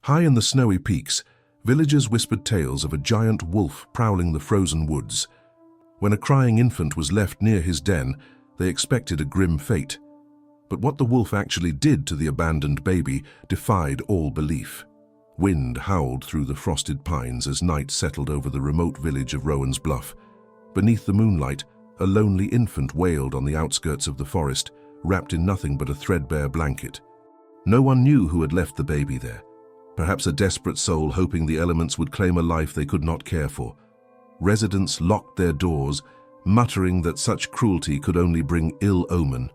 High in the snowy peaks, villagers whispered tales of a giant wolf prowling the frozen woods. When a crying infant was left near his den, they expected a grim fate. But what the wolf actually did to the abandoned baby defied all belief. Wind howled through the frosted pines as night settled over the remote village of Rowan's Bluff. Beneath the moonlight, a lonely infant wailed on the outskirts of the forest, wrapped in nothing but a threadbare blanket. No one knew who had left the baby there. Perhaps a desperate soul hoping the elements would claim a life they could not care for. Residents locked their doors, muttering that such cruelty could only bring ill omen.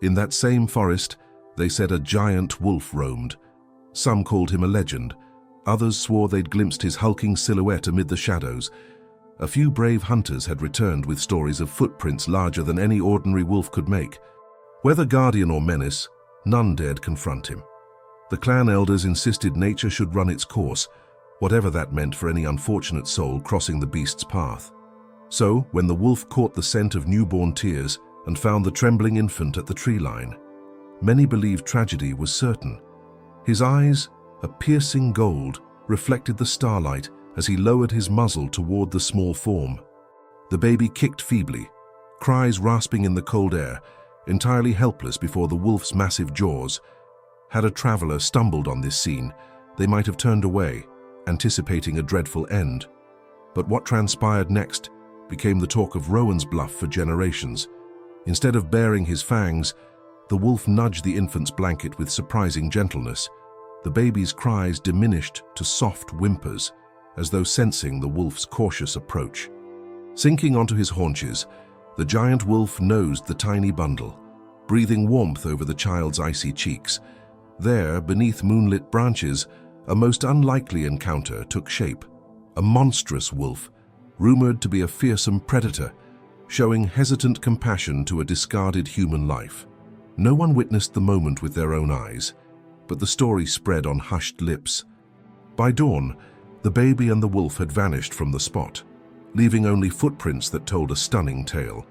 In that same forest, they said a giant wolf roamed. Some called him a legend. Others swore they'd glimpsed his hulking silhouette amid the shadows. A few brave hunters had returned with stories of footprints larger than any ordinary wolf could make. Whether guardian or menace, none dared confront him. The clan elders insisted nature should run its course, whatever that meant for any unfortunate soul crossing the beast's path. So, when the wolf caught the scent of newborn tears and found the trembling infant at the tree line, many believed tragedy was certain. His eyes, a piercing gold, reflected the starlight as he lowered his muzzle toward the small form. The baby kicked feebly, cries rasping in the cold air, entirely helpless before the wolf's massive jaws. Had a traveler stumbled on this scene, they might have turned away, anticipating a dreadful end. But what transpired next became the talk of Rowan's Bluff for generations. Instead of baring his fangs, the wolf nudged the infant's blanket with surprising gentleness. The baby's cries diminished to soft whimpers, as though sensing the wolf's cautious approach. Sinking onto his haunches, the giant wolf nosed the tiny bundle, breathing warmth over the child's icy cheeks. There, beneath moonlit branches, a most unlikely encounter took shape. A monstrous wolf, rumored to be a fearsome predator, showing hesitant compassion to a discarded human life. No one witnessed the moment with their own eyes, but the story spread on hushed lips. By dawn, the baby and the wolf had vanished from the spot, leaving only footprints that told a stunning tale.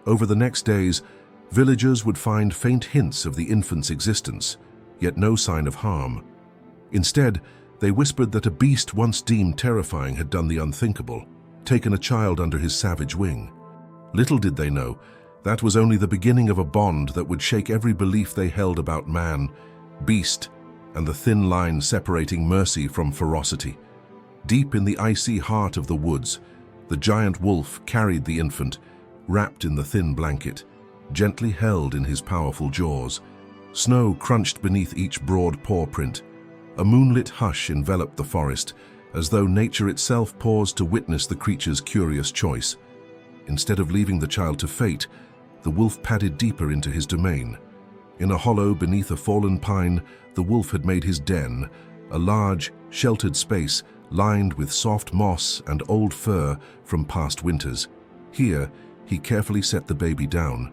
Over the next days, villagers would find faint hints of the infant's existence, yet no sign of harm. Instead, they whispered that a beast once deemed terrifying had done the unthinkable, taken a child under his savage wing. Little did they know, that was only the beginning of a bond that would shake every belief they held about man, beast, and the thin line separating mercy from ferocity. Deep in the icy heart of the woods, the giant wolf carried the infant, wrapped in the thin blanket, gently held in his powerful jaws. Snow crunched beneath each broad paw print. A moonlit hush enveloped the forest, as though nature itself paused to witness the creature's curious choice. Instead of leaving the child to fate, the wolf padded deeper into his domain. In a hollow beneath a fallen pine, the wolf had made his den, a large, sheltered space lined with soft moss and old fur from past winters. Here, he carefully set the baby down.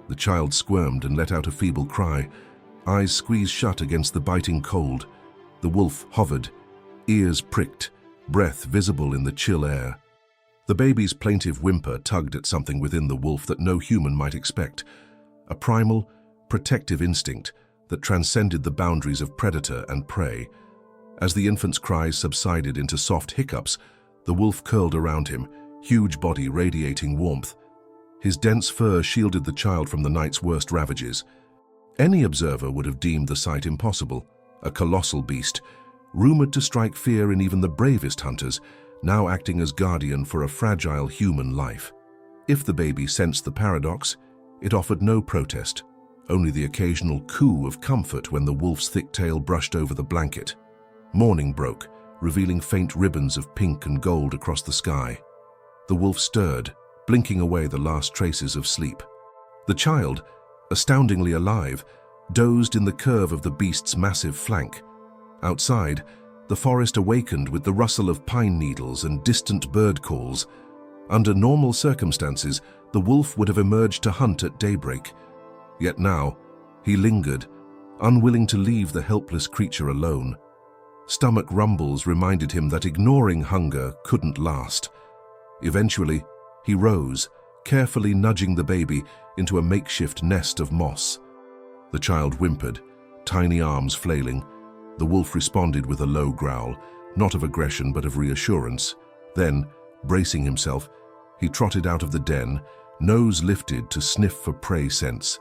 The child squirmed and let out a feeble cry, eyes squeezed shut against the biting cold. The wolf hovered, ears pricked, breath visible in the chill air. The baby's plaintive whimper tugged at something within the wolf that no human might expect, a primal, protective instinct that transcended the boundaries of predator and prey. As the infant's cries subsided into soft hiccups, the wolf curled around him, huge body radiating warmth. His dense fur shielded the child from the night's worst ravages. Any observer would have deemed the sight impossible. A colossal beast, rumored to strike fear in even the bravest hunters, now acting as guardian for a fragile human life. If the baby sensed the paradox, it offered no protest, only the occasional coo of comfort when the wolf's thick tail brushed over the blanket. Morning broke, revealing faint ribbons of pink and gold across the sky. The wolf stirred, blinking away the last traces of sleep. The child, astoundingly alive, dozed in the curve of the beast's massive flank. Outside, the forest awakened with the rustle of pine needles and distant bird calls. Under normal circumstances, the wolf would have emerged to hunt at daybreak. Yet now, he lingered, unwilling to leave the helpless creature alone. Stomach rumbles reminded him that ignoring hunger couldn't last. Eventually, he rose, carefully nudging the baby into a makeshift nest of moss. The child whimpered, tiny arms flailing. The wolf responded with a low growl, not of aggression but of reassurance. Then, bracing himself, he trotted out of the den, nose lifted to sniff for prey scents.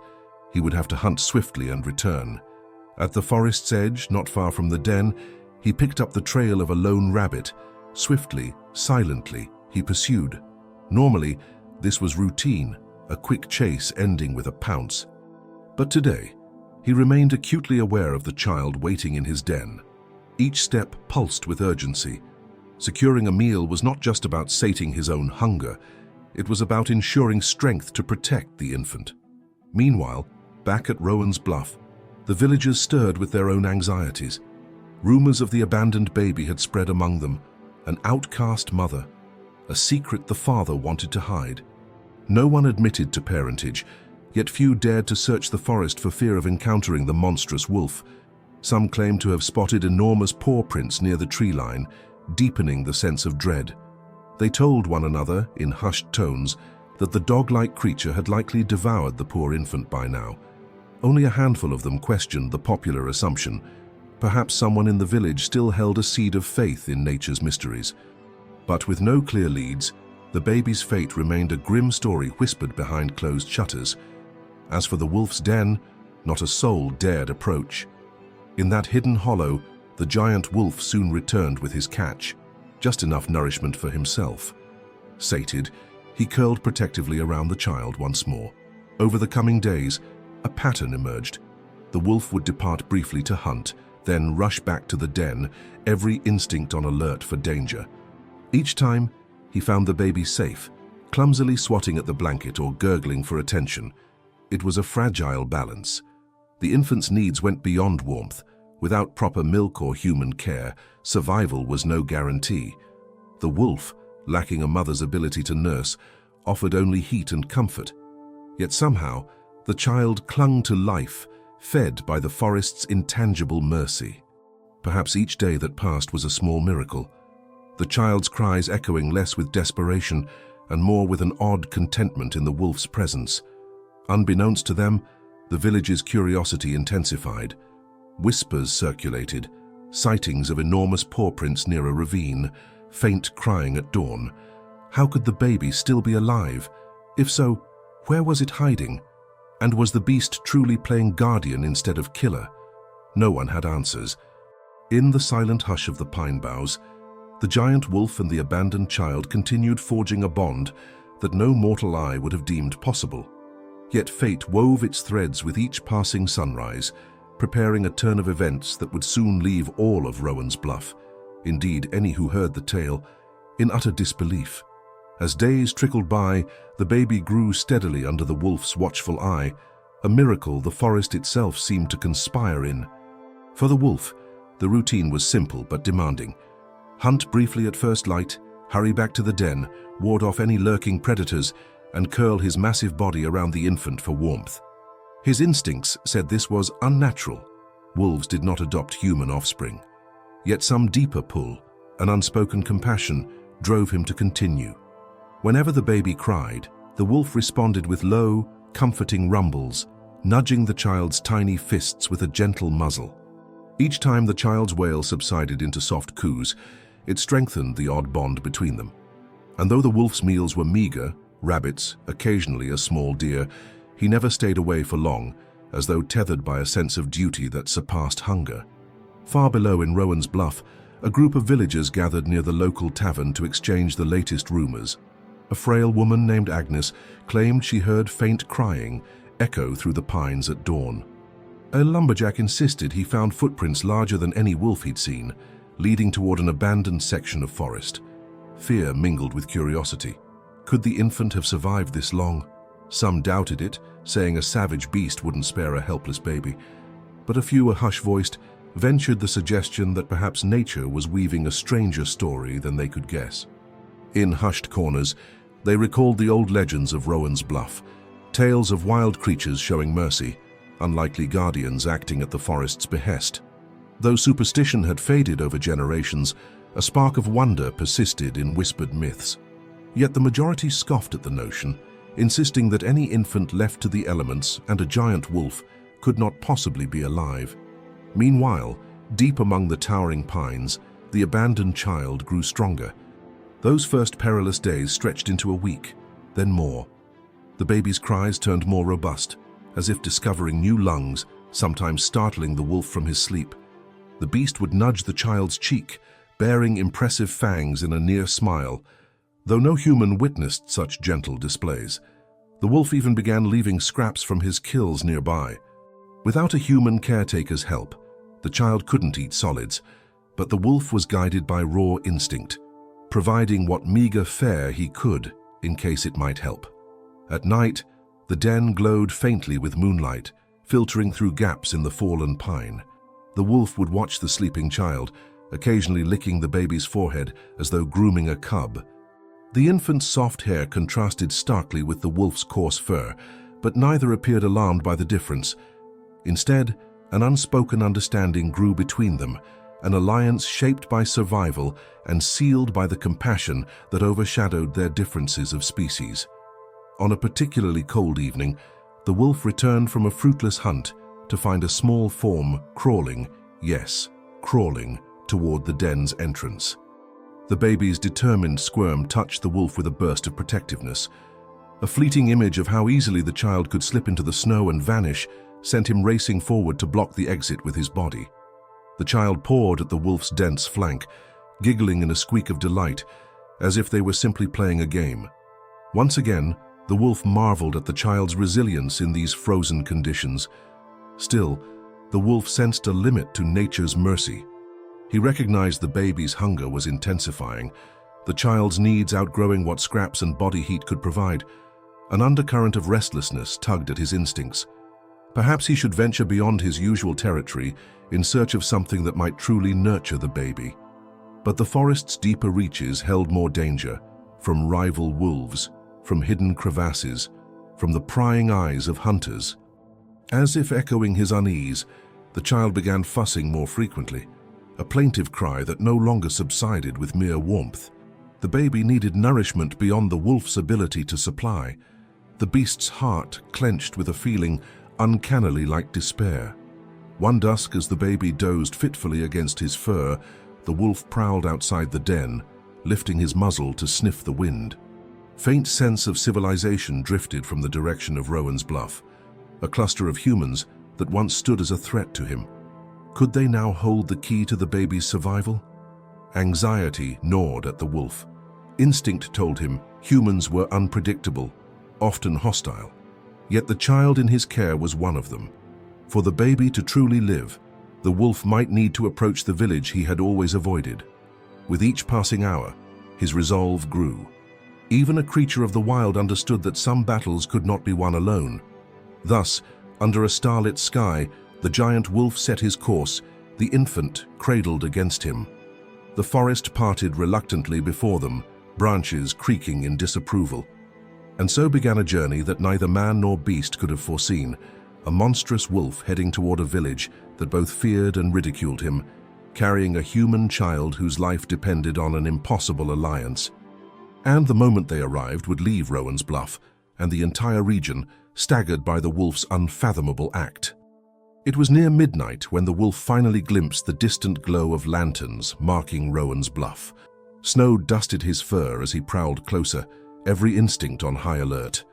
He would have to hunt swiftly and return. At the forest's edge, not far from the den, he picked up the trail of a lone rabbit. Swiftly, silently, he pursued. Normally, this was routine, a quick chase ending with a pounce. But today, he remained acutely aware of the child waiting in his den. Each step pulsed with urgency. Securing a meal was not just about sating his own hunger, it was about ensuring strength to protect the infant. Meanwhile, back at Rowan's Bluff, the villagers stirred with their own anxieties. Rumors of the abandoned baby had spread among them, an outcast mother, a secret the father wanted to hide. No one admitted to parentage, yet few dared to search the forest for fear of encountering the monstrous wolf. Some claimed to have spotted enormous paw prints near the tree line, deepening the sense of dread. They told one another, in hushed tones, that the dog-like creature had likely devoured the poor infant by now. Only a handful of them questioned the popular assumption. Perhaps someone in the village still held a seed of faith in nature's mysteries. But with no clear leads, the baby's fate remained a grim story whispered behind closed shutters. As for the wolf's den, not a soul dared approach. In that hidden hollow, the giant wolf soon returned with his catch, just enough nourishment for himself. Sated, he curled protectively around the child once more. Over the coming days, a pattern emerged. The wolf would depart briefly to hunt, then rush back to the den, every instinct on alert for danger. Each time, he found the baby safe, clumsily swatting at the blanket or gurgling for attention. It was a fragile balance. The infant's needs went beyond warmth. Without proper milk or human care, survival was no guarantee. The wolf, lacking a mother's ability to nurse, offered only heat and comfort. Yet somehow, the child clung to life, fed by the forest's intangible mercy. Perhaps each day that passed was a small miracle, the child's cries echoing less with desperation and more with an odd contentment in the wolf's presence. Unbeknownst to them, the village's curiosity intensified. Whispers circulated, sightings of enormous paw prints near a ravine, faint crying at dawn. How could the baby still be alive? If so, where was it hiding? And was the beast truly playing guardian instead of killer? No one had answers. In the silent hush of the pine boughs, the giant wolf and the abandoned child continued forging a bond that no mortal eye would have deemed possible. Yet fate wove its threads with each passing sunrise, preparing a turn of events that would soon leave all of Rowan's Bluff, indeed any who heard the tale, in utter disbelief. As days trickled by, the baby grew steadily under the wolf's watchful eye, a miracle the forest itself seemed to conspire in. For the wolf, the routine was simple but demanding. Hunt briefly at first light, hurry back to the den, ward off any lurking predators, and curl his massive body around the infant for warmth. His instincts said this was unnatural. Wolves did not adopt human offspring. Yet some deeper pull, an unspoken compassion, drove him to continue. Whenever the baby cried, the wolf responded with low, comforting rumbles, nudging the child's tiny fists with a gentle muzzle. Each time the child's wail subsided into soft coos, it strengthened the odd bond between them. And though the wolf's meals were meager, rabbits, occasionally a small deer, he never stayed away for long, as though tethered by a sense of duty that surpassed hunger. Far below in Rowan's Bluff, a group of villagers gathered near the local tavern to exchange the latest rumors. A frail woman named Agnes claimed she heard faint crying echo through the pines at dawn. A lumberjack insisted he found footprints larger than any wolf he'd seen, leading toward an abandoned section of forest. Fear mingled with curiosity. Could the infant have survived this long? Some doubted it, saying a savage beast wouldn't spare a helpless baby. But a few, hush-voiced, ventured the suggestion that perhaps nature was weaving a stranger story than they could guess. In hushed corners, they recalled the old legends of Rowan's Bluff, tales of wild creatures showing mercy, unlikely guardians acting at the forest's behest. Though superstition had faded over generations, a spark of wonder persisted in whispered myths. Yet the majority scoffed at the notion, insisting that any infant left to the elements and a giant wolf could not possibly be alive. Meanwhile, Deep among the towering pines, the abandoned child grew stronger. Those first perilous days stretched into a week, then more. The baby's cries turned more robust, as if discovering new lungs, sometimes startling the wolf from his sleep. The beast would nudge the child's cheek, bearing impressive fangs in a near smile, though no human witnessed such gentle displays. The wolf even began leaving scraps from his kills nearby. Without a human caretaker's help, the child couldn't eat solids, but the wolf was guided by raw instinct, providing what meager fare he could in case it might help. At night, the den glowed faintly with moonlight, filtering through gaps in the fallen pine. The wolf would watch the sleeping child, occasionally licking the baby's forehead as though grooming a cub. The infant's soft hair contrasted starkly with the wolf's coarse fur, but neither appeared alarmed by the difference. Instead, an unspoken understanding grew between them, an alliance shaped by survival and sealed by the compassion that overshadowed their differences of species. On a particularly cold evening, the wolf returned from a fruitless hunt to find a small form crawling, yes, crawling, toward the den's entrance. The baby's determined squirm touched the wolf with a burst of protectiveness. A fleeting image of how easily the child could slip into the snow and vanish sent him racing forward to block the exit with his body. The child pawed at the wolf's dense flank, giggling in a squeak of delight, as if they were simply playing a game. Once again, the wolf marveled at the child's resilience in these frozen conditions. Still, the wolf sensed a limit to nature's mercy. He recognized the baby's hunger was intensifying, the child's needs outgrowing what scraps and body heat could provide. An undercurrent of restlessness tugged at his instincts. Perhaps he should venture beyond his usual territory in search of something that might truly nurture the baby. But the forest's deeper reaches held more danger, from rival wolves, from hidden crevasses, from the prying eyes of hunters. As if echoing his unease, the child began fussing more frequently, a plaintive cry that no longer subsided with mere warmth. The baby needed nourishment beyond the wolf's ability to supply. The beast's heart clenched with a feeling uncannily like despair. One dusk, as the baby dozed fitfully against his fur, the wolf prowled outside the den, lifting his muzzle to sniff the wind. Faint sense of civilization drifted from the direction of Rowan's Bluff, a cluster of humans that once stood as a threat to him. Could they now hold the key to the baby's survival? Anxiety gnawed at the wolf. Instinct told him humans were unpredictable, often hostile. Yet the child in his care was one of them. For the baby to truly live, the wolf might need to approach the village he had always avoided. With each passing hour, his resolve grew. Even a creature of the wild understood that some battles could not be won alone. Thus, under a starlit sky, the giant wolf set his course, the infant cradled against him. The forest parted reluctantly before them, branches creaking in disapproval. And so began a journey that neither man nor beast could have foreseen, a monstrous wolf heading toward a village that both feared and ridiculed him, carrying a human child whose life depended on an impossible alliance. And the moment they arrived would leave Rowan's Bluff, and the entire region staggered by the wolf's unfathomable act. It was near midnight when the wolf finally glimpsed the distant glow of lanterns marking Rowan's Bluff. Snow dusted his fur as he prowled closer, every instinct on high alert.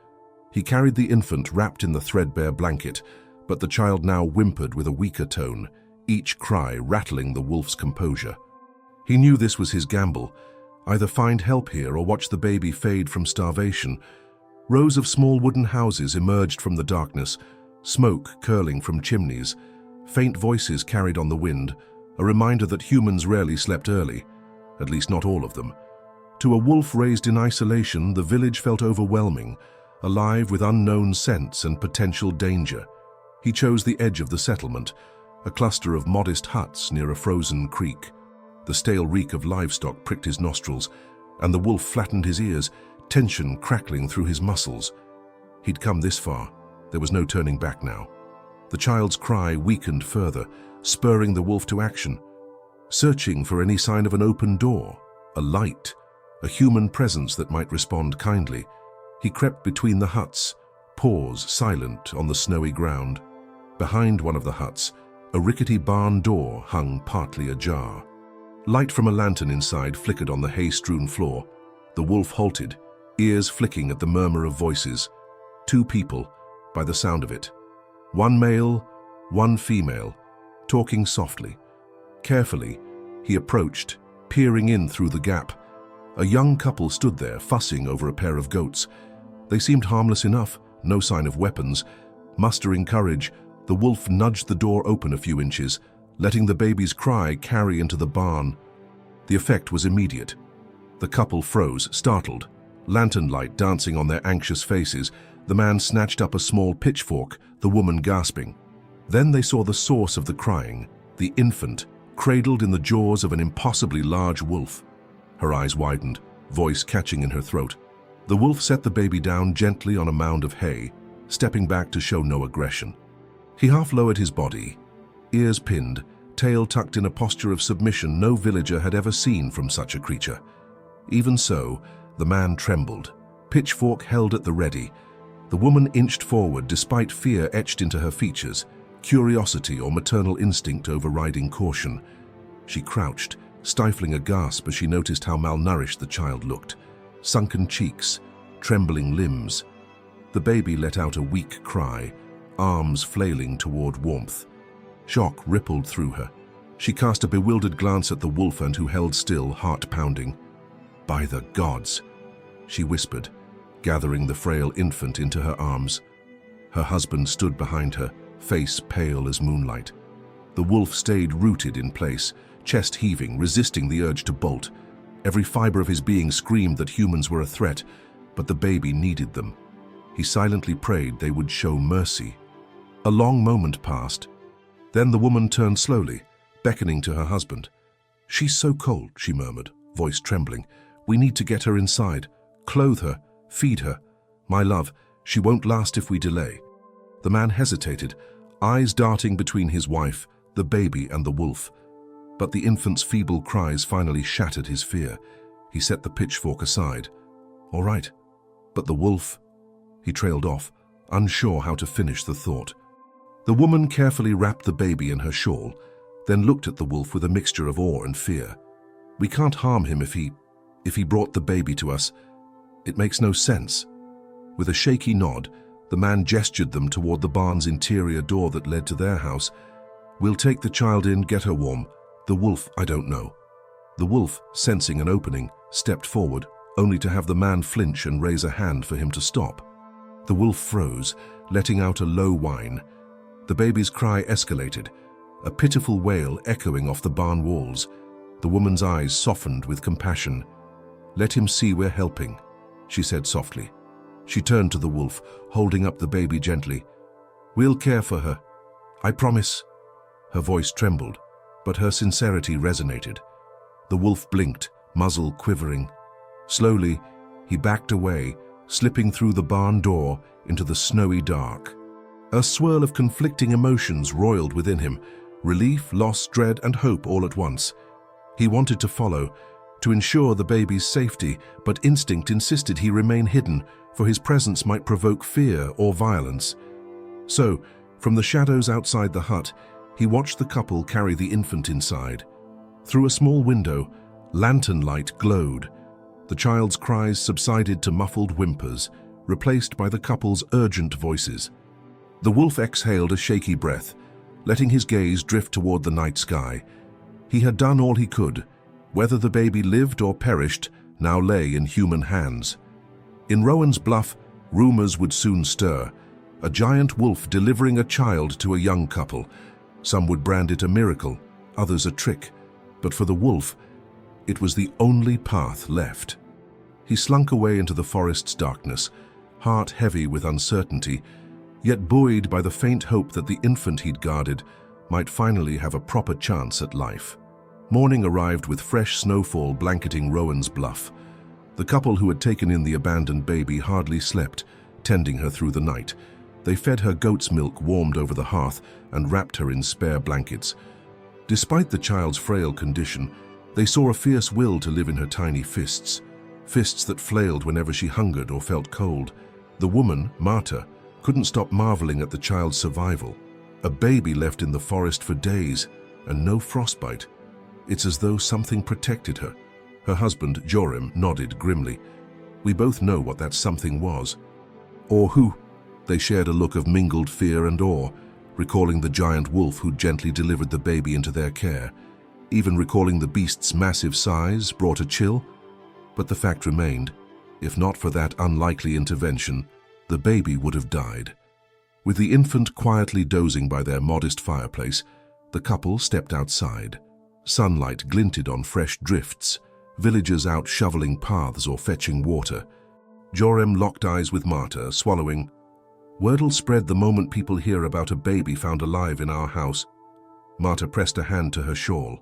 He carried the infant wrapped in the threadbare blanket, but the child now whimpered with a weaker tone, each cry rattling the wolf's composure. He knew this was his gamble, either find help here or watch the baby fade from starvation. Rows of small wooden houses emerged from the darkness, smoke curling from chimneys, faint voices carried on the wind, a reminder that humans rarely slept early, at least not all of them. To a wolf raised in isolation, the village felt overwhelming, alive with unknown scents and potential danger. He chose the edge of the settlement, a cluster of modest huts near a frozen creek. The stale reek of livestock pricked his nostrils, and the wolf flattened his ears, tension crackling through his muscles. He'd come this far. There was no turning back now. The child's cry weakened further, spurring the wolf to action. Searching for any sign of an open door, a light, a human presence that might respond kindly, he crept between the huts, paws silent on the snowy ground. Behind one of the huts, A rickety barn door hung partly ajar. Light from a lantern inside flickered on the hay-strewn floor. The wolf halted, ears flicking at the murmur of voices. 2 people, by the sound of it. 1 male, 1 female, talking softly. Carefully, he approached, peering in through the gap. A young couple stood there, fussing over a pair of goats. They seemed harmless enough, no sign of weapons. Mustering courage, the wolf nudged the door open a few inches, letting the baby's cry carry into the barn. The effect was immediate. The couple froze, startled, lantern light dancing on their anxious faces. The man snatched up a small pitchfork, the woman gasping. Then they saw the source of the crying, the infant, cradled in the jaws of an impossibly large wolf. Her eyes widened, voice catching in her throat. The wolf set the baby down gently on a mound of hay, stepping back to show no aggression. He half lowered his body, ears pinned, tail tucked in a posture of submission no villager had ever seen from such a creature. Even so, the man trembled, pitchfork held at the ready. The woman inched forward despite fear etched into her features, curiosity or maternal instinct overriding caution. She crouched, stifling a gasp as she noticed how malnourished the child looked. Sunken cheeks, trembling limbs. The baby let out a weak cry, arms flailing toward warmth. Shock rippled through her. She cast a bewildered glance at the wolf and who held still, heart pounding. "By the gods," she whispered, gathering the frail infant into her arms. Her husband stood behind her, face pale as moonlight. The wolf stayed rooted in place, chest heaving, resisting the urge to bolt. Every fiber of his being screamed that humans were a threat, but the baby needed them. He silently prayed they would show mercy. A long moment passed. Then the woman turned slowly, beckoning to her husband. "She's so cold," she murmured, voice trembling. "We need to get her inside, clothe her, feed her. My love, she won't last if we delay." The man hesitated, eyes darting between his wife, the baby, and the wolf. But the infant's feeble cries finally shattered his fear. He set the pitchfork aside. "All right, but the wolf—" He trailed off, unsure how to finish the thought. The woman carefully wrapped the baby in her shawl, then looked at the wolf with a mixture of awe and fear. "We can't harm him if he brought the baby to us. It makes no sense." With a shaky nod, the man gestured them toward the barn's interior door that led to their house. "We'll take the child in, get her warm. The wolf, I don't know." The wolf, sensing an opening, stepped forward, only to have the man flinch and raise a hand for him to stop. The wolf froze, letting out a low whine. The baby's cry escalated, a pitiful wail echoing off the barn walls. The woman's eyes softened with compassion. "Let him see we're helping," she said softly. She turned to the wolf, holding up the baby gently. "We'll care for her. I promise." Her voice trembled, but her sincerity resonated. The wolf blinked, muzzle quivering. Slowly, he backed away, slipping through the barn door into the snowy dark. A swirl of conflicting emotions roiled within him, relief, loss, dread, and hope all at once. He wanted to follow, to ensure the baby's safety, but instinct insisted he remain hidden, for his presence might provoke fear or violence. So, from the shadows outside the hut, he watched the couple carry the infant inside. Through a small window, lantern light glowed. The child's cries subsided to muffled whimpers, replaced by the couple's urgent voices. The wolf exhaled a shaky breath, letting his gaze drift toward the night sky. He had done all he could. Whether the baby lived or perished now lay in human hands. In Rowan's Bluff, rumors would soon stir. A giant wolf delivering a child to a young couple. Some would brand it a miracle, others a trick. But for the wolf, it was the only path left. He slunk away into the forest's darkness, heart heavy with uncertainty, yet buoyed by the faint hope that the infant he'd guarded might finally have a proper chance at life. Morning arrived with fresh snowfall blanketing Rowan's Bluff. The couple who had taken in the abandoned baby hardly slept, tending her through the night. They fed her goat's milk warmed over the hearth and wrapped her in spare blankets. Despite the child's frail condition, they saw a fierce will to live in her tiny fists, fists that flailed whenever she hungered or felt cold. The woman, Marta, couldn't stop marveling at the child's survival. A baby left in the forest for days, and no frostbite. It's as though something protected her. Her husband, Joram, nodded grimly. We both know what that something was. Or who? They shared a look of mingled fear and awe, recalling the giant wolf who gently delivered the baby into their care. Even recalling the beast's massive size brought a chill. But the fact remained, if not for that unlikely intervention, the baby would have died. With the infant quietly dozing by their modest fireplace, the couple stepped outside. Sunlight glinted on fresh drifts, villagers out shoveling paths or fetching water. Joram locked eyes with Marta, swallowing. Word'll spread the moment people hear about a baby found alive in our house. Marta pressed a hand to her shawl.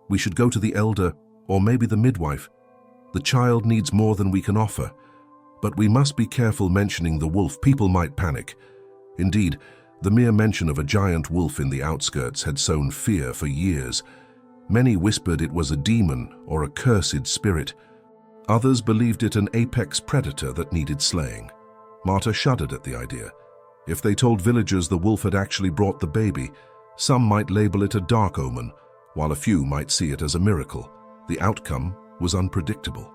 We should go to the elder, or maybe the midwife. The child needs more than we can offer. But we must be careful mentioning the wolf. People might panic. Indeed, the mere mention of a giant wolf in the outskirts had sown fear for years. Many whispered it was a demon or a cursed spirit. Others believed it an apex predator that needed slaying. Marta shuddered at the idea. If they told villagers the wolf had actually brought the baby, some might label it a dark omen, while a few might see it as a miracle. The outcome was unpredictable.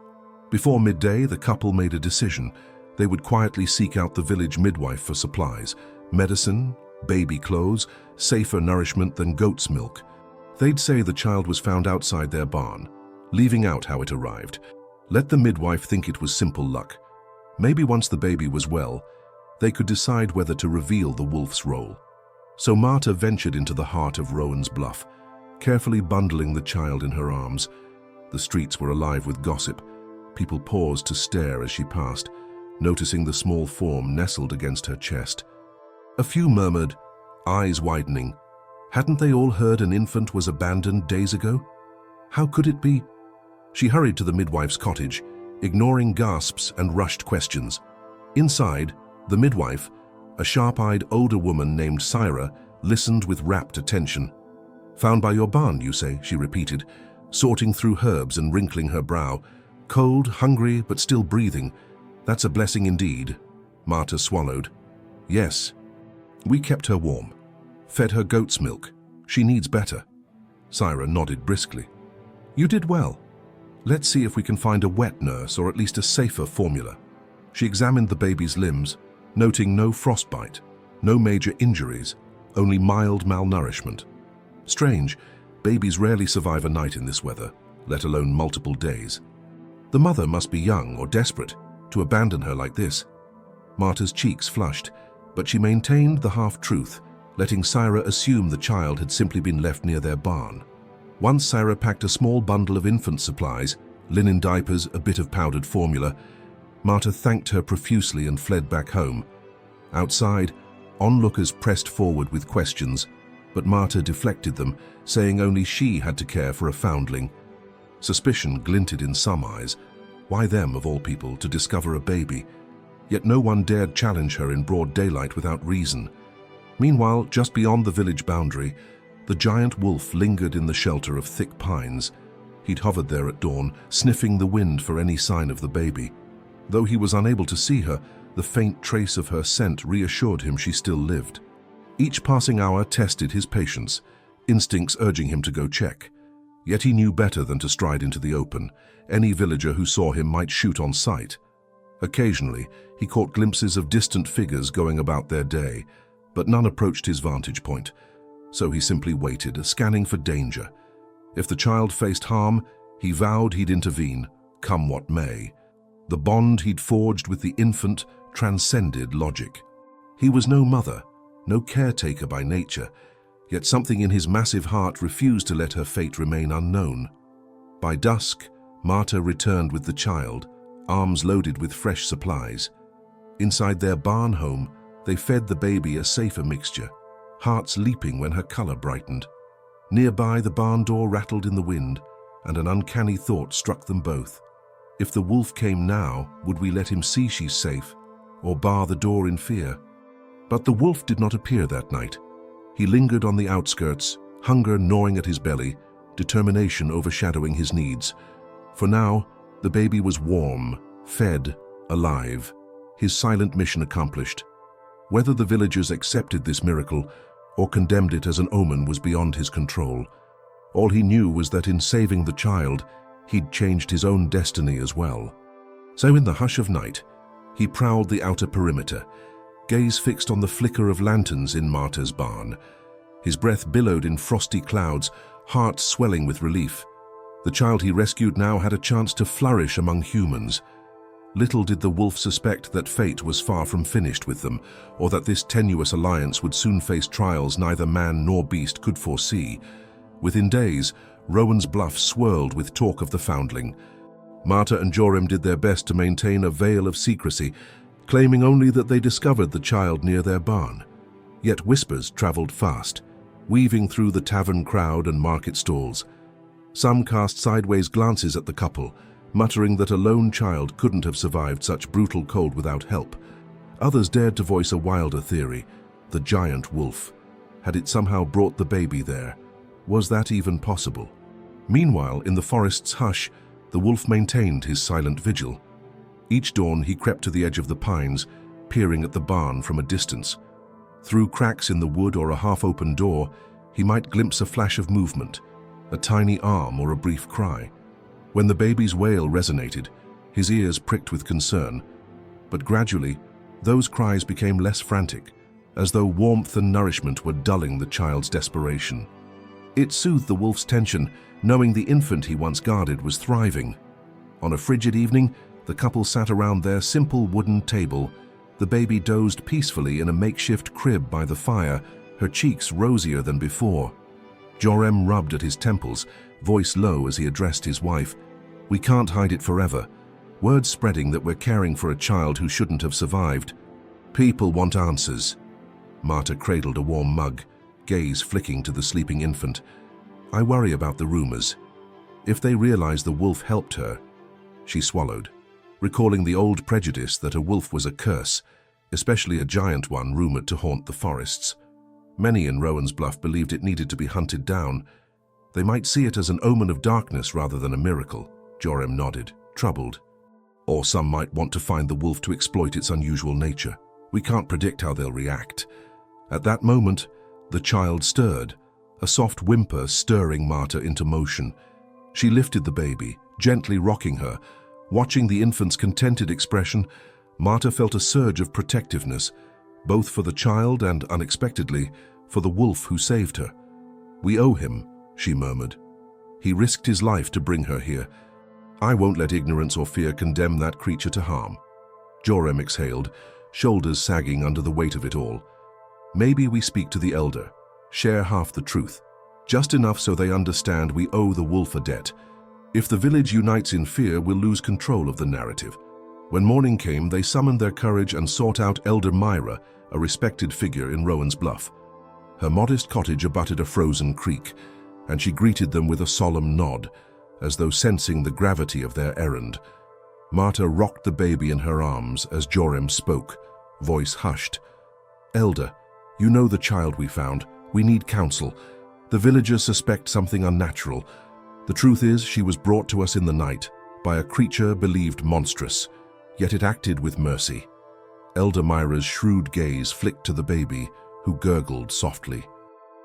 Before midday, the couple made a decision. They would quietly seek out the village midwife for supplies, medicine, baby clothes, safer nourishment than goat's milk. They'd say the child was found outside their barn, leaving out how it arrived. Let the midwife think it was simple luck. Maybe once the baby was well, they could decide whether to reveal the wolf's role. So Marta ventured into the heart of Rowan's Bluff, carefully bundling the child in her arms. The streets were alive with gossip. People paused to stare as she passed, noticing the small form nestled against her chest. A few murmured, eyes widening, hadn't they all heard an infant was abandoned days ago? How could it be? She hurried to the midwife's cottage, ignoring gasps and rushed questions. Inside, the midwife, a sharp-eyed older woman named Syra, listened with rapt attention. Found by your barn, you say, she repeated, sorting through herbs and wrinkling her brow. Cold, hungry, but still breathing. That's a blessing indeed. Marta swallowed. Yes. We kept her warm. Fed her goat's milk. She needs better. Syra nodded briskly. You did well. Let's see if we can find a wet nurse or at least a safer formula. She examined the baby's limbs, noting no frostbite, no major injuries, only mild malnourishment. Strange, babies rarely survive a night in this weather, let alone multiple days. The mother must be young or desperate to abandon her like this. Marta's cheeks flushed, but she maintained the half-truth, letting Syra assume the child had simply been left near their barn. Once Syra packed a small bundle of infant supplies, linen diapers, a bit of powdered formula. Marta thanked her profusely and fled back home. Outside, onlookers pressed forward with questions, but Marta deflected them, saying only she had to care for a foundling. Suspicion glinted in some eyes. Why them, of all people, to discover a baby? Yet no one dared challenge her in broad daylight without reason. Meanwhile, just beyond the village boundary, the giant wolf lingered in the shelter of thick pines. He'd hovered there at dawn, sniffing the wind for any sign of the baby. Though he was unable to see her, the faint trace of her scent reassured him she still lived. Each passing hour tested his patience, instincts urging him to go check. Yet he knew better than to stride into the open. Any villager who saw him might shoot on sight. Occasionally, he caught glimpses of distant figures going about their day, but none approached his vantage point. So he simply waited, scanning for danger. If the child faced harm, he vowed he'd intervene, come what may. The bond he'd forged with the infant transcended logic. He was no mother, no caretaker by nature, yet something in his massive heart refused to let her fate remain unknown. By dusk, Marta returned with the child, arms loaded with fresh supplies. Inside their barn home, they fed the baby a safer mixture, hearts leaping when her color brightened. Nearby, the barn door rattled in the wind, and an uncanny thought struck them both. If the wolf came now, would we let him see she's safe, or bar the door in fear? But the wolf did not appear that night. He lingered on the outskirts, hunger gnawing at his belly, determination overshadowing his needs. For now, the baby was warm, fed, alive, his silent mission accomplished. Whether the villagers accepted this miracle, or condemned it as an omen was beyond his control. All he knew was that in saving the child, he'd changed his own destiny as well. So in the hush of night, he prowled the outer perimeter, gaze fixed on the flicker of lanterns in Marta's barn. His breath billowed in frosty clouds, heart swelling with relief. The child he rescued now had a chance to flourish among humans. Little did the wolf suspect that fate was far from finished with them, or that this tenuous alliance would soon face trials neither man nor beast could foresee. Within days, Rowan's Bluff swirled with talk of the foundling. Marta and Joram did their best to maintain a veil of secrecy, claiming only that they discovered the child near their barn. Yet whispers traveled fast, weaving through the tavern crowd and market stalls. Some cast sideways glances at the couple, muttering that a lone child couldn't have survived such brutal cold without help. Others dared to voice a wilder theory: the giant wolf. Had it somehow brought the baby there? Was that even possible? Meanwhile, in the forest's hush, the wolf maintained his silent vigil. Each dawn he crept to the edge of the pines, peering at the barn from a distance. Through cracks in the wood or a half-open door, he might glimpse a flash of movement, a tiny arm or a brief cry. When the baby's wail resonated, his ears pricked with concern. But gradually, those cries became less frantic, as though warmth and nourishment were dulling the child's desperation. It soothed the wolf's tension, knowing the infant he once guarded was thriving. On a frigid evening, the couple sat around their simple wooden table. The baby dozed peacefully in a makeshift crib by the fire, her cheeks rosier than before. Joram rubbed at his temples, voice low as he addressed his wife. "We can't hide it forever." Word spreading that we're caring for a child who shouldn't have survived. "People want answers." Marta cradled a warm mug, gaze flicking to the sleeping infant. "I worry about the rumors. If they realize the wolf helped her." She swallowed, recalling the old prejudice that a wolf was a curse, especially a giant one rumored to haunt the forests. Many in Rowan's Bluff believed it needed to be hunted down. They might see it as an omen of darkness rather than a miracle. Joram nodded, troubled. Or some might want to find the wolf to exploit its unusual nature. We can't predict how they'll react. At that moment, the child stirred, a soft whimper stirring Marta into motion. She lifted the baby, gently rocking her. Watching the infant's contented expression, Marta felt a surge of protectiveness, both for the child and, unexpectedly, for the wolf who saved her. "We owe him," she murmured. "He risked his life to bring her here. I won't let ignorance or fear condemn that creature to harm." Joram exhaled, shoulders sagging under the weight of it all. "Maybe we speak to the elder, share half the truth, just enough so they understand we owe the wolf a debt. If the village unites in fear, we'll lose control of the narrative." When morning came, they summoned their courage and sought out Elder Myra, a respected figure in Rowan's Bluff. Her modest cottage abutted a frozen creek, and she greeted them with a solemn nod, as though sensing the gravity of their errand. Marta rocked the baby in her arms as Joram spoke, voice hushed. "Elder, you know the child we found. We need counsel. The villagers suspect something unnatural. The truth is, she was brought to us in the night by a creature believed monstrous, yet it acted with mercy." Elder Myra's shrewd gaze flicked to the baby, who gurgled softly.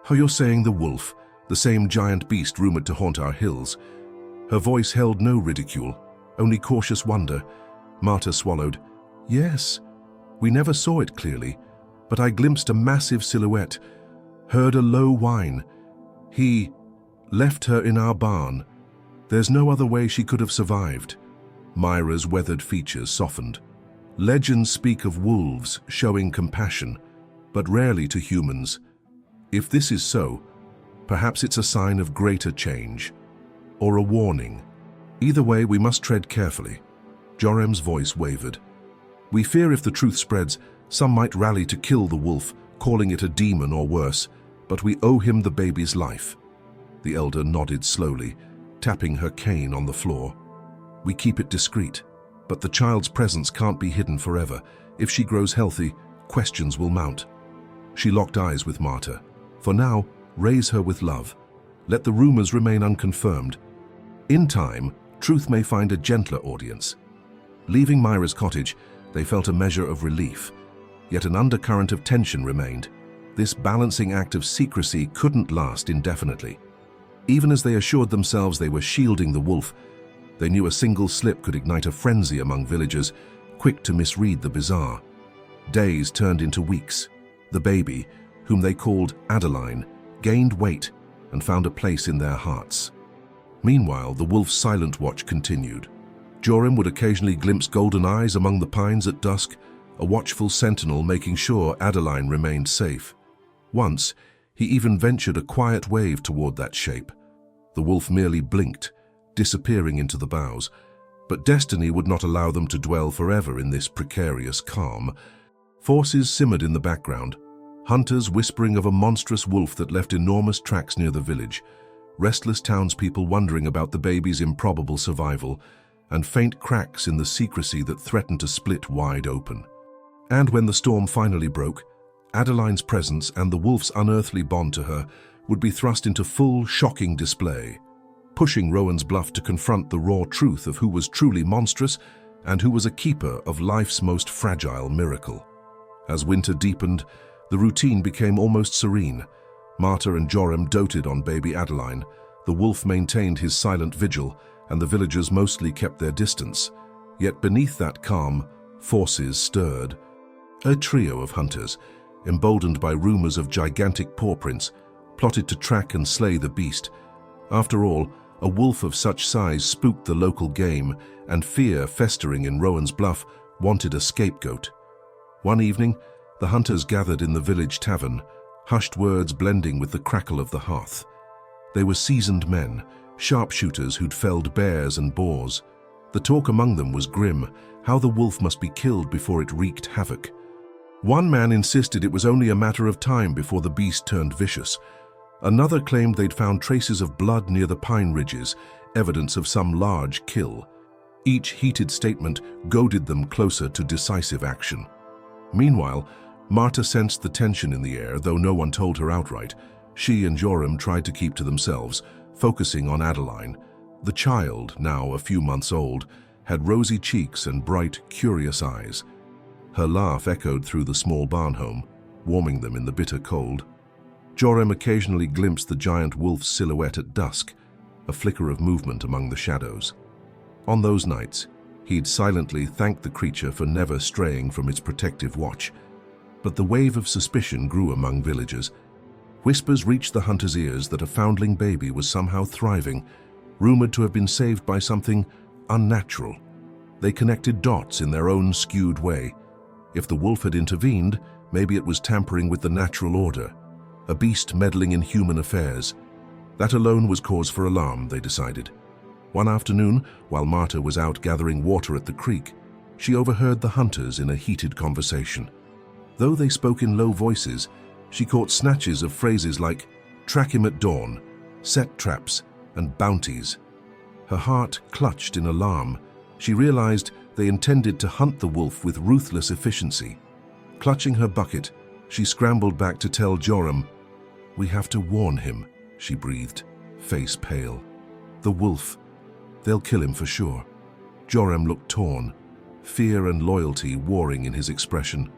"Oh, you're saying the wolf, the same giant beast rumored to haunt our hills?" Her voice held no ridicule, only cautious wonder. Marta swallowed. "Yes, we never saw it clearly, but I glimpsed a massive silhouette, heard a low whine. He left her in our barn. There's no other way she could have survived." Myra's weathered features softened. "Legends speak of wolves showing compassion, but rarely to humans. If this is so, perhaps it's a sign of greater change, or a warning. Either way, we must tread carefully." Joram's voice wavered. "We fear if the truth spreads, some might rally to kill the wolf, calling it a demon or worse, but we owe him the baby's life." The elder nodded slowly, tapping her cane on the floor. "We keep it discreet, but the child's presence can't be hidden forever. If she grows healthy, questions will mount." She locked eyes with Marta. "For now, raise her with love. Let the rumors remain unconfirmed. In time, truth may find a gentler audience." Leaving Myra's cottage, they felt a measure of relief, yet an undercurrent of tension remained. This balancing act of secrecy couldn't last indefinitely. Even as they assured themselves they were shielding the wolf, they knew a single slip could ignite a frenzy among villagers, quick to misread the bizarre. Days turned into weeks. The baby, whom they called Adeline, gained weight and found a place in their hearts. Meanwhile, the wolf's silent watch continued. Joram would occasionally glimpse golden eyes among the pines at dusk, a watchful sentinel making sure Adeline remained safe. Once, he even ventured a quiet wave toward that shape. The wolf merely blinked, disappearing into the boughs, but destiny would not allow them to dwell forever in this precarious calm. Forces simmered in the background, hunters whispering of a monstrous wolf that left enormous tracks near the village, restless townspeople wondering about the baby's improbable survival, and faint cracks in the secrecy that threatened to split wide open. And when the storm finally broke, Adeline's presence and the wolf's unearthly bond to her would be thrust into full, shocking display, pushing Rowan's Bluff to confront the raw truth of who was truly monstrous and who was a keeper of life's most fragile miracle. As winter deepened, the routine became almost serene. Marta and Joram doted on baby Adeline, the wolf maintained his silent vigil, and the villagers mostly kept their distance. Yet beneath that calm, forces stirred. A trio of hunters, emboldened by rumors of gigantic paw prints, plotted to track and slay the beast. After all, a wolf of such size spooked the local game, and fear festering in Rowan's Bluff wanted a scapegoat. One evening, the hunters gathered in the village tavern, hushed words blending with the crackle of the hearth. They were seasoned men, sharpshooters who'd felled bears and boars. The talk among them was grim, how the wolf must be killed before it wreaked havoc. One man insisted it was only a matter of time before the beast turned vicious. Another claimed they'd found traces of blood near the pine ridges, evidence of some large kill. Each heated statement goaded them closer to decisive action. Meanwhile, Marta sensed the tension in the air, though no one told her outright. She and Joram tried to keep to themselves, focusing on Adeline. The child, now a few months old, had rosy cheeks and bright, curious eyes. Her laugh echoed through the small barn home, warming them in the bitter cold. Joram occasionally glimpsed the giant wolf's silhouette at dusk, a flicker of movement among the shadows. On those nights, he'd silently thanked the creature for never straying from its protective watch. But the wave of suspicion grew among villagers. Whispers reached the hunters' ears that a foundling baby was somehow thriving, rumored to have been saved by something unnatural. They connected dots in their own skewed way. If the wolf had intervened, maybe it was tampering with the natural order, a beast meddling in human affairs. That alone was cause for alarm, they decided. One afternoon, while Marta was out gathering water at the creek, she overheard the hunters in a heated conversation. Though they spoke in low voices, she caught snatches of phrases like "track him at dawn," "set traps," and "bounties." Her heart clutched in alarm. She realized they intended to hunt the wolf with ruthless efficiency. Clutching her bucket, she scrambled back to tell Joram. "We have to warn him," she breathed, face pale. "The wolf. They'll kill him for sure." Joram looked torn, fear and loyalty warring in his expression.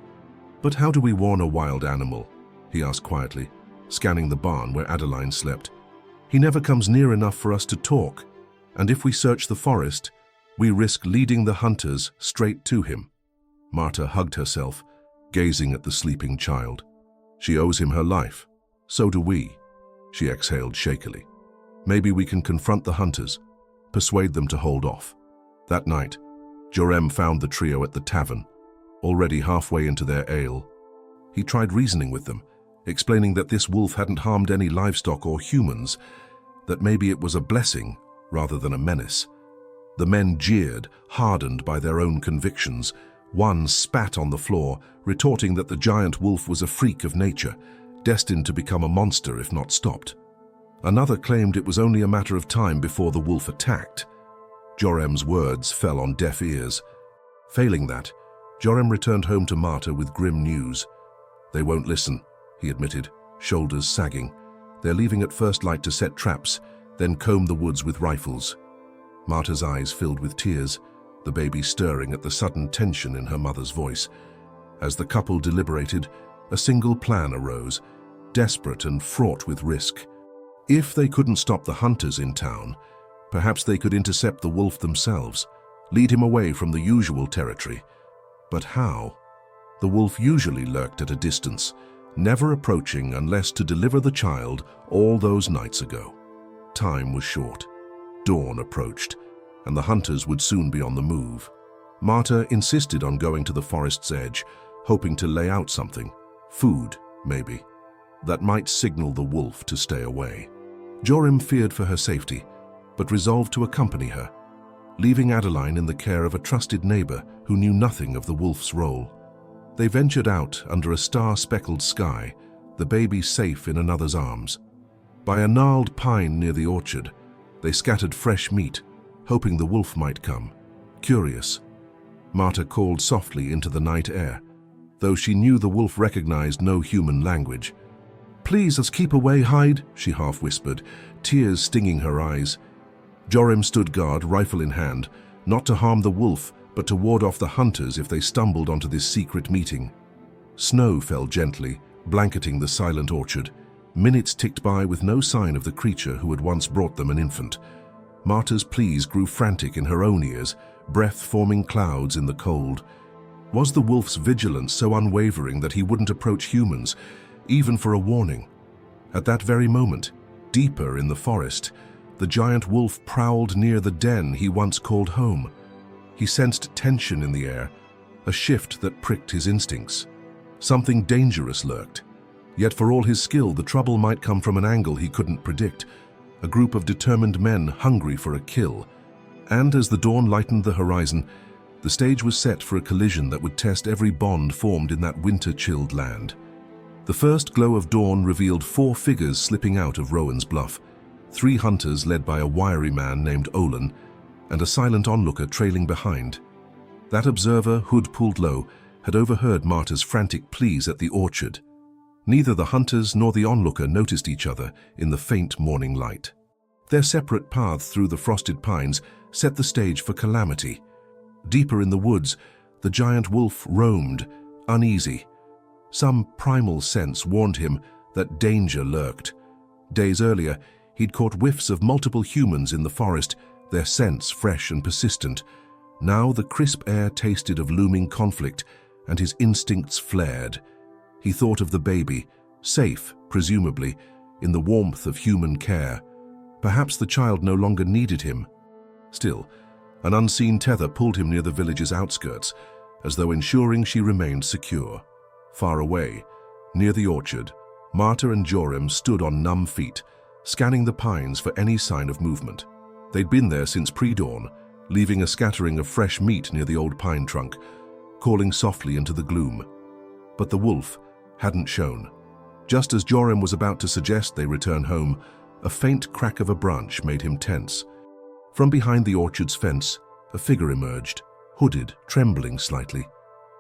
"But how do we warn a wild animal?" he asked quietly, scanning the barn where Adeline slept. "He never comes near enough for us to talk, and if we search the forest, we risk leading the hunters straight to him." Marta hugged herself, gazing at the sleeping child. "She owes him her life. So do we," she exhaled shakily. "Maybe we can confront the hunters, persuade them to hold off." That night, Joram found the trio at the tavern, already halfway into their ale. He tried reasoning with them, explaining that this wolf hadn't harmed any livestock or humans, that maybe it was a blessing rather than a menace. The men jeered, hardened by their own convictions. One spat on the floor, retorting that the giant wolf was a freak of nature, destined to become a monster if not stopped. Another claimed it was only a matter of time before the wolf attacked. Joram's words fell on deaf ears. Failing that, Joram returned home to Marta with grim news. "They won't listen," he admitted, shoulders sagging. "They're leaving at first light to set traps, then comb the woods with rifles." Marta's eyes filled with tears, the baby stirring at the sudden tension in her mother's voice. As the couple deliberated, A single plan arose, desperate and fraught with risk. If they couldn't stop the hunters in town, perhaps they could intercept the wolf themselves, lead him away from the usual territory. But how? The wolf usually lurked at a distance, never approaching unless to deliver the child all those nights ago. Time was short. Dawn approached, and the hunters would soon be on the move. Marta insisted on going to the forest's edge, hoping to lay out something, food, maybe, that might signal the wolf to stay away. Joram feared for her safety, but resolved to accompany her, leaving Adeline in the care of a trusted neighbor who knew nothing of the wolf's role. They ventured out under a star-speckled sky, the baby safe in another's arms. By a gnarled pine near the orchard, they scattered fresh meat, hoping the wolf might come. Curious, Marta called softly into the night air, though she knew the wolf recognized no human language. "Please, us keep away, hide," she half-whispered, tears stinging her eyes. Joram stood guard, rifle in hand, not to harm the wolf, but to ward off the hunters if they stumbled onto this secret meeting. Snow fell gently, blanketing the silent orchard. Minutes ticked by with no sign of the creature who had once brought them an infant. Marta's pleas grew frantic in her own ears, breath forming clouds in the cold. Was the wolf's vigilance so unwavering that he wouldn't approach humans, even for a warning? At that very moment, deeper in the forest, the giant wolf prowled near the den he once called home. He sensed tension in the air, a shift that pricked his instincts. Something dangerous lurked. Yet for all his skill, the trouble might come from an angle he couldn't predict. A group of determined men hungry for a kill. And as the dawn lightened the horizon, the stage was set for a collision that would test every bond formed in that winter-chilled land. The first glow of dawn revealed 4 figures slipping out of Rowan's Bluff. 3 hunters led by a wiry man named Olin, and a silent onlooker trailing behind. That observer, hood pulled low, had overheard Marta's frantic pleas at the orchard. Neither the hunters nor the onlooker noticed each other in the faint morning light. Their separate paths through the frosted pines set the stage for calamity. Deeper in the woods, the giant wolf roamed, uneasy. Some primal sense warned him that danger lurked. Days earlier, he'd caught whiffs of multiple humans in the forest, their scents fresh and persistent. Now the crisp air tasted of looming conflict, and his instincts flared. He thought of the baby, safe, presumably, in the warmth of human care. Perhaps the child no longer needed him. Still, an unseen tether pulled him near the village's outskirts, as though ensuring she remained secure. Far away, near the orchard, Marta and Joram stood on numb feet, scanning the pines for any sign of movement. They'd been there since pre-dawn, leaving a scattering of fresh meat near the old pine trunk, calling softly into the gloom. But the wolf hadn't shown. Just as Joram was about to suggest they return home, a faint crack of a branch made him tense. From behind the orchard's fence, a figure emerged, hooded, trembling slightly,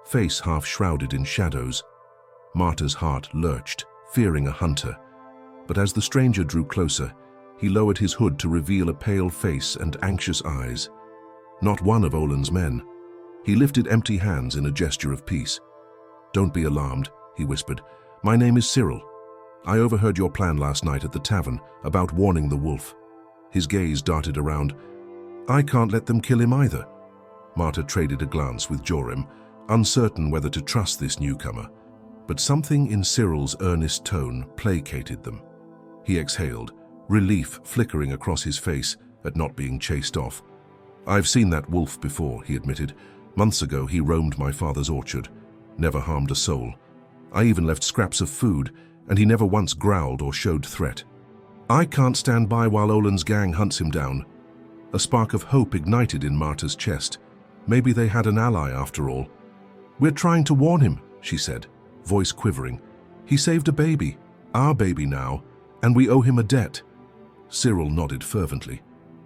face half shrouded in shadows. Marta's heart lurched, fearing a hunter. But as the stranger drew closer, he lowered his hood to reveal a pale face and anxious eyes. Not one of Olin's men. He lifted empty hands in a gesture of peace. "Don't be alarmed," he whispered. "My name is Cyril. I overheard your plan last night at the tavern about warning the wolf." His gaze darted around. "I can't let them kill him either." Marta traded a glance with Joram, uncertain whether to trust this newcomer. But something in Cyril's earnest tone placated them. He exhaled, relief flickering across his face at not being chased off. "I've seen that wolf before," he admitted. "Months ago he roamed my father's orchard, never harmed a soul. I even left scraps of food, and he never once growled or showed threat. I can't stand by while Olin's gang hunts him down." A spark of hope ignited in Marta's chest. Maybe they had an ally after all. "We're trying to warn him," she said, voice quivering. "He saved a baby, our baby now, and we owe him a debt." Cyril nodded fervently.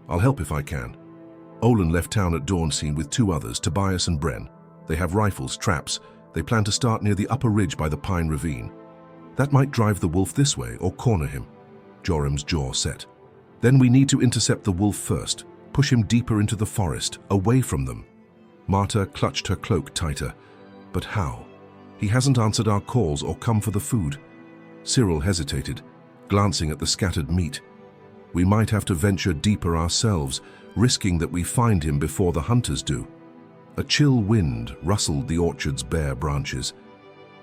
"I'll help if I can. Olin left town at dawn scene with 2 others, Tobias and Bren. They have rifles, traps. They plan to start near the upper ridge by the Pine Ravine. That might drive the wolf this way or corner him." Joram's jaw set. "Then we need to intercept the wolf first, push him deeper into the forest, away from them." Marta clutched her cloak tighter. But how? He hasn't answered our calls or come for the food." Cyril hesitated, glancing at the scattered meat. "We might have to venture deeper ourselves, risking that we find him before the hunters do." A chill wind rustled the orchard's bare branches.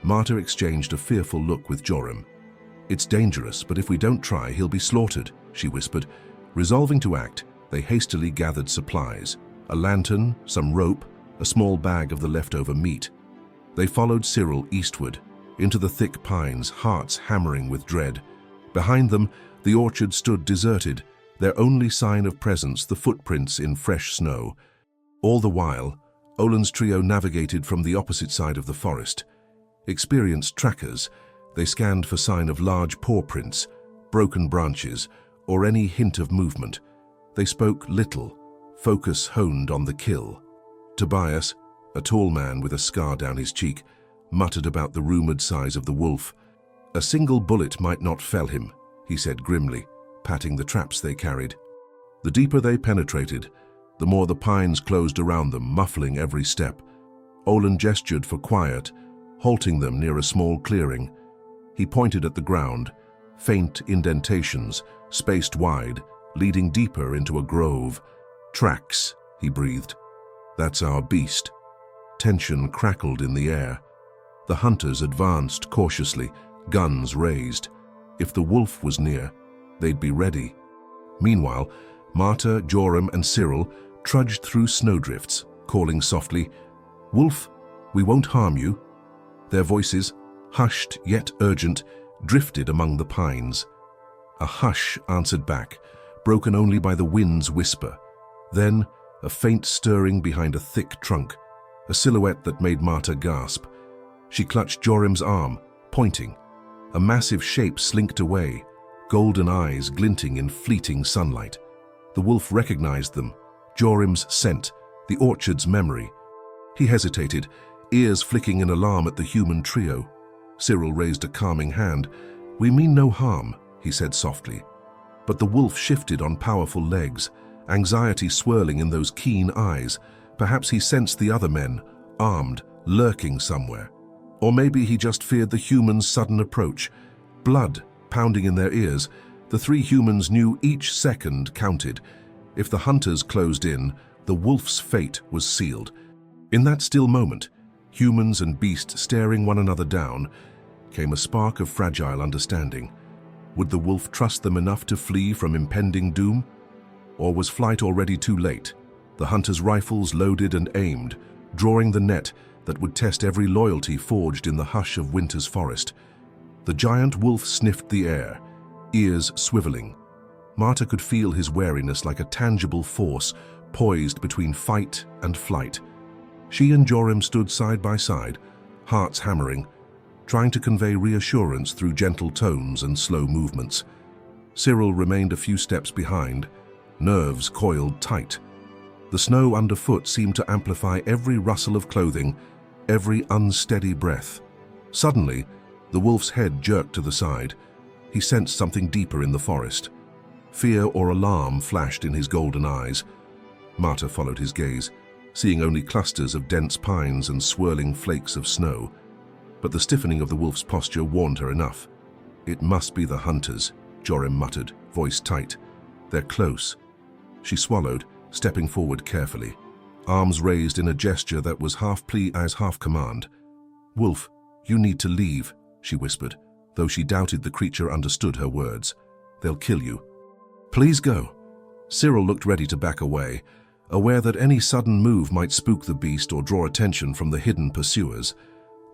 Marta exchanged a fearful look with Joram. "It's dangerous, but if we don't try, he'll be slaughtered," she whispered. Resolving to act, they hastily gathered supplies: a lantern, some rope, a small bag of the leftover meat. They followed Cyril eastward, into the thick pines, hearts hammering with dread. Behind them, the orchard stood deserted, their only sign of presence the footprints in fresh snow. All the while, Olin's trio navigated from the opposite side of the forest. Experienced trackers, they scanned for sign of large paw prints, broken branches, or any hint of movement. They spoke little, focus honed on the kill. Tobias, a tall man with a scar down his cheek, muttered about the rumored size of the wolf. "A single bullet might not fell him," he said grimly, patting the traps they carried. The deeper they penetrated, the more the pines closed around them, muffling every step. Olin gestured for quiet, halting them near a small clearing. He pointed at the ground, faint indentations, spaced wide, leading deeper into a grove. "Tracks," he breathed. "That's our beast." Tension crackled in the air. The hunters advanced cautiously, guns raised. If the wolf was near, they'd be ready. Meanwhile, Marta, Joram, and Cyril trudged through snowdrifts, calling softly, "Wolf, we won't harm you." Their voices, hushed yet urgent, drifted among the pines. A hush answered back, broken only by the wind's whisper. Then, a faint stirring behind a thick trunk, a silhouette that made Marta gasp. She clutched Joram's arm, pointing. A massive shape slinked away, golden eyes glinting in fleeting sunlight. The wolf recognized them, Joram's scent, the orchard's memory. He hesitated, ears flicking in alarm at the human trio. Cyril raised a calming hand. "We mean no harm," he said softly. But the wolf shifted on powerful legs, anxiety swirling in those keen eyes. Perhaps he sensed the other men, armed, lurking somewhere. Or maybe he just feared the humans' sudden approach. Blood pounding in their ears, the three humans knew each second counted. If the hunters closed in, the wolf's fate was sealed. In that still moment, humans and beast staring one another down, came a spark of fragile understanding. Would the wolf trust them enough to flee from impending doom? Or was flight already too late, the hunters' rifles loaded and aimed, drawing the net that would test every loyalty forged in the hush of winter's forest? The giant wolf sniffed the air, ears swiveling. Marta could feel his wariness like a tangible force, poised between fight and flight. She and Joram stood side by side, hearts hammering, trying to convey reassurance through gentle tones and slow movements. Cyril remained a few steps behind, nerves coiled tight. The snow underfoot seemed to amplify every rustle of clothing, every unsteady breath. Suddenly, the wolf's head jerked to the side. He sensed something deeper in the forest. Fear or alarm flashed in his golden eyes. Marta followed his gaze, seeing only clusters of dense pines and swirling flakes of snow. But the stiffening of the wolf's posture warned her enough. "It must be the hunters," Joram muttered, voice tight. "They're close." She swallowed, stepping forward carefully, arms raised in a gesture that was half plea as half command. "Wolf, you need to leave," she whispered, though she doubted the creature understood her words. "They'll kill you." "Please go." Cyril looked ready to back away, aware that any sudden move might spook the beast or draw attention from the hidden pursuers.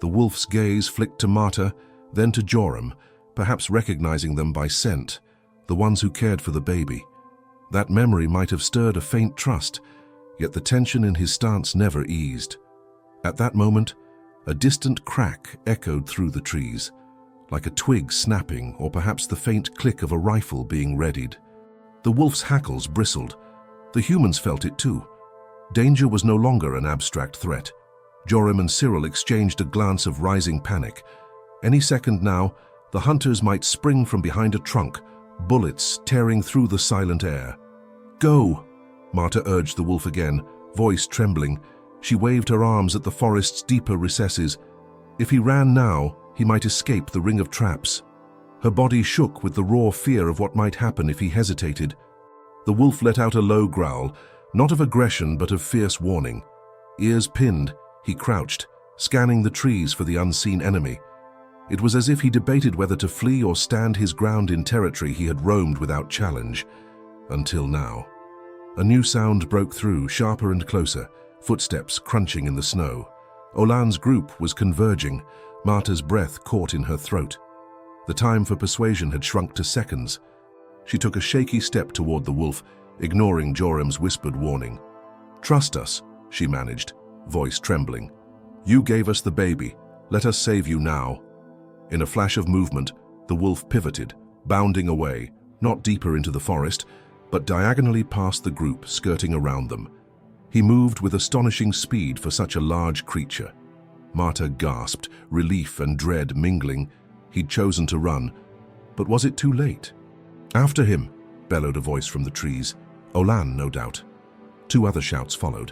The wolf's gaze flicked to Marta, then to Joram, perhaps recognizing them by scent, the ones who cared for the baby. That memory might have stirred a faint trust, yet the tension in his stance never eased. At that moment, a distant crack echoed through the trees, like a twig snapping or perhaps the faint click of a rifle being readied. The wolf's hackles bristled. The humans felt it too. Danger was no longer an abstract threat. Joram and Cyril exchanged a glance of rising panic. Any second now, the hunters might spring from behind a trunk, bullets tearing through the silent air. "Go!" Marta urged the wolf again, voice trembling. She waved her arms at the forest's deeper recesses. If he ran now, he might escape the ring of traps. Her body shook with the raw fear of what might happen if he hesitated. The wolf let out a low growl, not of aggression but of fierce warning. Ears pinned, he crouched, scanning the trees for the unseen enemy. It was as if he debated whether to flee or stand his ground in territory he had roamed without challenge. Until now. A new sound broke through, sharper and closer, footsteps crunching in the snow. Olan's group was converging, Marta's breath caught in her throat. The time for persuasion had shrunk to seconds. She took a shaky step toward the wolf, ignoring Jorem's whispered warning. "Trust us," she managed, voice trembling. "You gave us the baby. Let us save you now." In a flash of movement, the wolf pivoted, bounding away, not deeper into the forest, but diagonally past the group, skirting around them. He moved with astonishing speed for such a large creature. Marta gasped, relief and dread mingling. He'd chosen to run, but was it too late? "After him," bellowed a voice from the trees. Olan, no doubt. Two other shouts followed,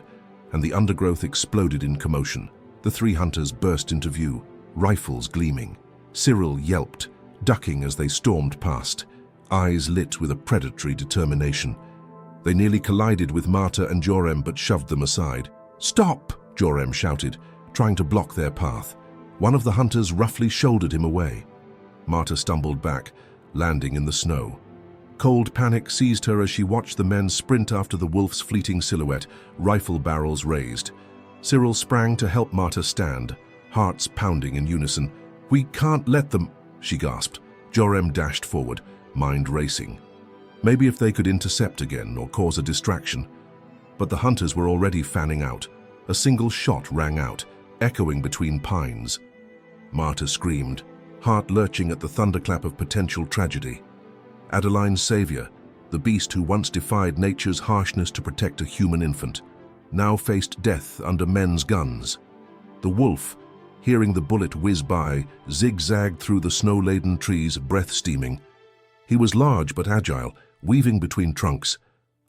and the undergrowth exploded in commotion. The three hunters burst into view, rifles gleaming. Cyril yelped, ducking as they stormed past, eyes lit with a predatory determination. They nearly collided with Marta and Jorem but shoved them aside. "Stop!" Jorem shouted, trying to block their path. One of the hunters roughly shouldered him away. Marta stumbled back, landing in the snow. Cold panic seized her as she watched the men sprint after the wolf's fleeting silhouette, rifle barrels raised. Cyril sprang to help Marta stand, hearts pounding in unison. "We can't let them," she gasped. Jorem dashed forward, mind racing. Maybe if they could intercept again or cause a distraction. But the hunters were already fanning out. A single shot rang out, echoing between pines. Marta screamed, heart lurching at the thunderclap of potential tragedy. Adeline's savior, the beast who once defied nature's harshness to protect a human infant, now faced death under men's guns. The wolf, hearing the bullet whiz by, zigzagged through the snow-laden trees, breath steaming. He was large but agile, weaving between trunks.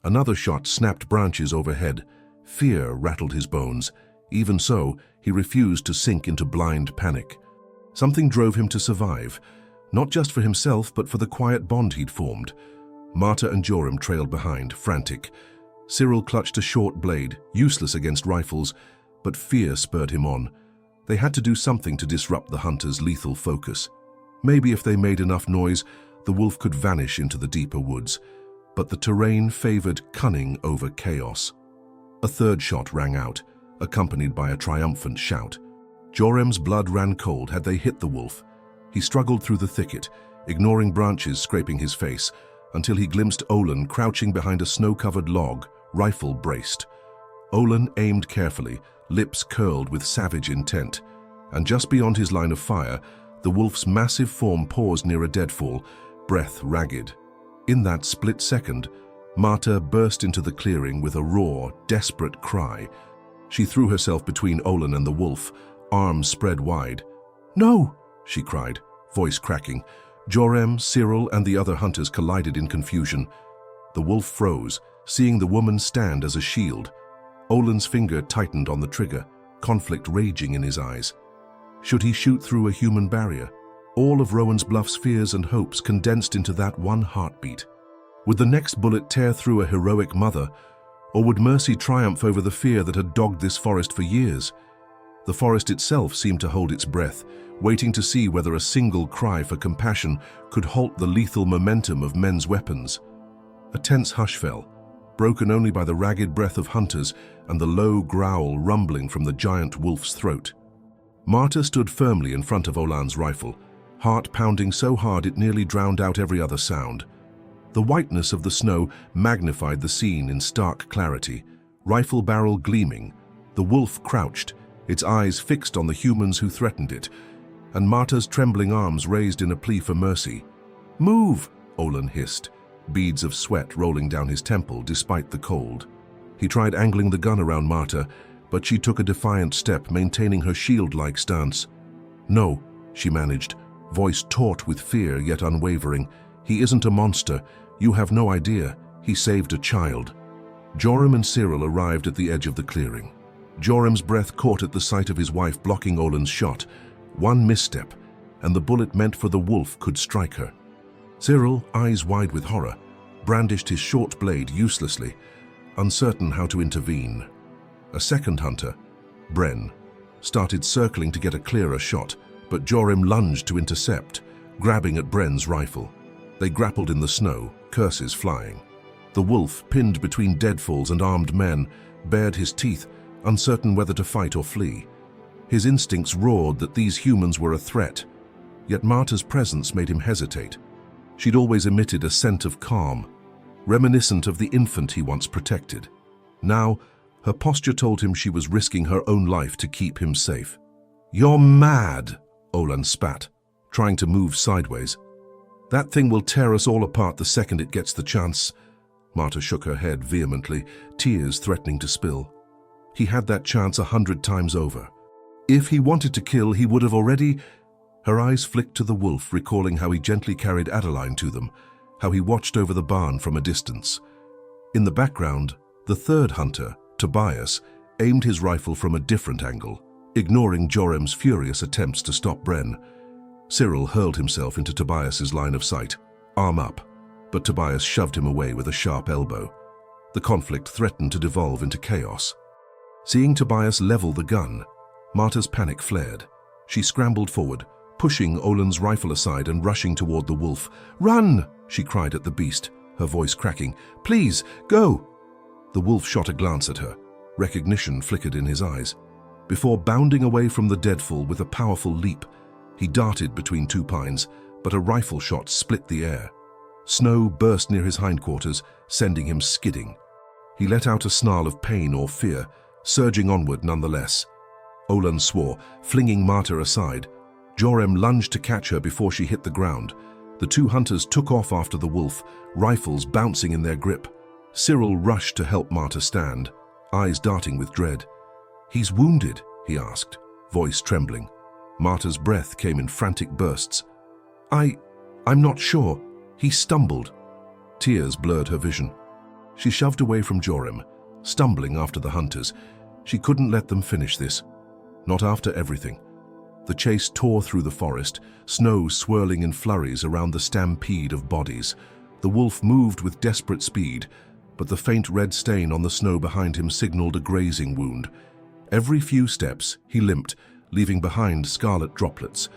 Another shot snapped branches overhead. Fear rattled his bones. Even so, he refused to sink into blind panic. Something drove him to survive, not just for himself but for the quiet bond he'd formed. Marta and Jorem trailed behind, frantic. Cyril clutched a short blade, useless against rifles, but fear spurred him on. They had to do something to disrupt the hunters' lethal focus. Maybe if they made enough noise, the wolf could vanish into the deeper woods. But the terrain favored cunning over chaos. A third shot rang out, accompanied by a triumphant shout. Jorem's blood ran cold had they hit the wolf. He struggled through the thicket, ignoring branches scraping his face, until he glimpsed Olan crouching behind a snow-covered log, rifle braced. Olan aimed carefully, lips curled with savage intent, and just beyond his line of fire, the wolf's massive form paused near a deadfall, breath ragged. In that split second, Marta burst into the clearing with a raw, desperate cry. She threw herself between Olan and the wolf, arms spread wide. "No!" she cried, voice cracking. Jorem, Cyril, and the other hunters collided in confusion. The wolf froze, seeing the woman stand as a shield. Olan's finger tightened on the trigger, conflict raging in his eyes. Should he shoot through a human barrier? All of Rowan's Bluff's fears and hopes condensed into that one heartbeat. Would the next bullet tear through a heroic mother, or would mercy triumph over the fear that had dogged this forest for years? The forest itself seemed to hold its breath, waiting to see whether a single cry for compassion could halt the lethal momentum of men's weapons. A tense hush fell, broken only by the ragged breath of hunters and the low growl rumbling from the giant wolf's throat. Marta stood firmly in front of Olan's rifle, heart pounding so hard it nearly drowned out every other sound. The whiteness of the snow magnified the scene in stark clarity, rifle barrel gleaming. The wolf crouched, its eyes fixed on the humans who threatened it, and Marta's trembling arms raised in a plea for mercy. "Move!" Olan hissed, beads of sweat rolling down his temple despite the cold. He tried angling the gun around Marta, but she took a defiant step, maintaining her shield-like stance. "No," she managed, voice taut with fear yet unwavering. "He isn't a monster. You have no idea. He saved a child." Jorem and Cyril arrived at the edge of the clearing. Jorem's breath caught at the sight of his wife blocking Olan's shot, One misstep, and the bullet meant for the wolf could strike her. Cyril, eyes wide with horror, brandished his short blade uselessly, uncertain how to intervene. A second hunter, Bren, started circling to get a clearer shot, but Jorim lunged to intercept, grabbing at Bren's rifle. They grappled in the snow, curses flying. The wolf, pinned between deadfalls and armed men, bared his teeth, uncertain whether to fight or flee. His instincts roared that these humans were a threat, yet Marta's presence made him hesitate. She'd always emitted a scent of calm, reminiscent of the infant he once protected. Now, her posture told him she was risking her own life to keep him safe. "You're mad," Olan spat, trying to move sideways. "That thing will tear us all apart the second it gets the chance." Marta shook her head vehemently, tears threatening to spill. He had that chance 100 times over. If he wanted to kill, he would have already... Her eyes flicked to the wolf, recalling how he gently carried Adeline to them, how he watched over the barn from a distance. In the background, the third hunter, Tobias, aimed his rifle from a different angle, ignoring Jorim's furious attempts to stop Bren. Cyril hurled himself into Tobias's line of sight, arm up, but Tobias shoved him away with a sharp elbow. The conflict threatened to devolve into chaos. Seeing Tobias level the gun, Marta's panic flared. She scrambled forward, pushing Olan's rifle aside and rushing toward the wolf. "Run!" she cried at the beast, her voice cracking. "Please, go!" The wolf shot a glance at her. Recognition flickered in his eyes. Before bounding away from the deadfall with a powerful leap, he darted between two pines, but a rifle shot split the air. Snow burst near his hindquarters, sending him skidding. He let out a snarl of pain or fear, surging onward nonetheless. Olan swore, flinging Marta aside. Jorim lunged to catch her before she hit the ground. The two hunters took off after the wolf, rifles bouncing in their grip. Cyril rushed to help Marta stand, eyes darting with dread. "He's wounded?" he asked, voice trembling. Marta's breath came in frantic bursts. I'm not sure. He stumbled." Tears blurred her vision. She shoved away from Jorim, stumbling after the hunters. She couldn't let them finish this. Not after everything. The chase tore through the forest, snow swirling in flurries around the stampede of bodies. The wolf moved with desperate speed, but the faint red stain on the snow behind him signaled a grazing wound. Every few steps, he limped, leaving behind scarlet droplets.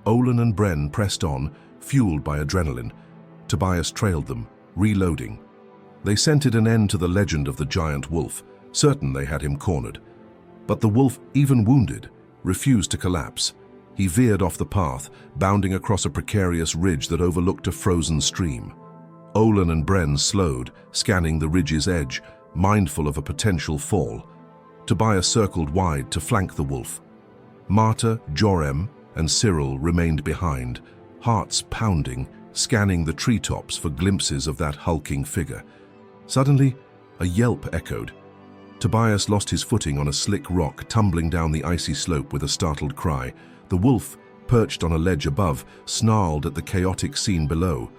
Olan and Bren pressed on, fueled by adrenaline. Tobias trailed them, reloading. They scented an end to the legend of the giant wolf, certain they had him cornered. But the wolf, even wounded, refused to collapse. He veered off the path, bounding across a precarious ridge that overlooked a frozen stream. Olan and Bren slowed, scanning the ridge's edge, mindful of a potential fall. Tobias circled wide to flank the wolf. Marta, Jorim, and Cyril remained behind, hearts pounding, scanning the treetops for glimpses of that hulking figure. Suddenly, a yelp echoed. Tobias lost his footing on a slick rock, tumbling down the icy slope with a startled cry. The wolf, perched on a ledge above, snarled at the chaotic scene below.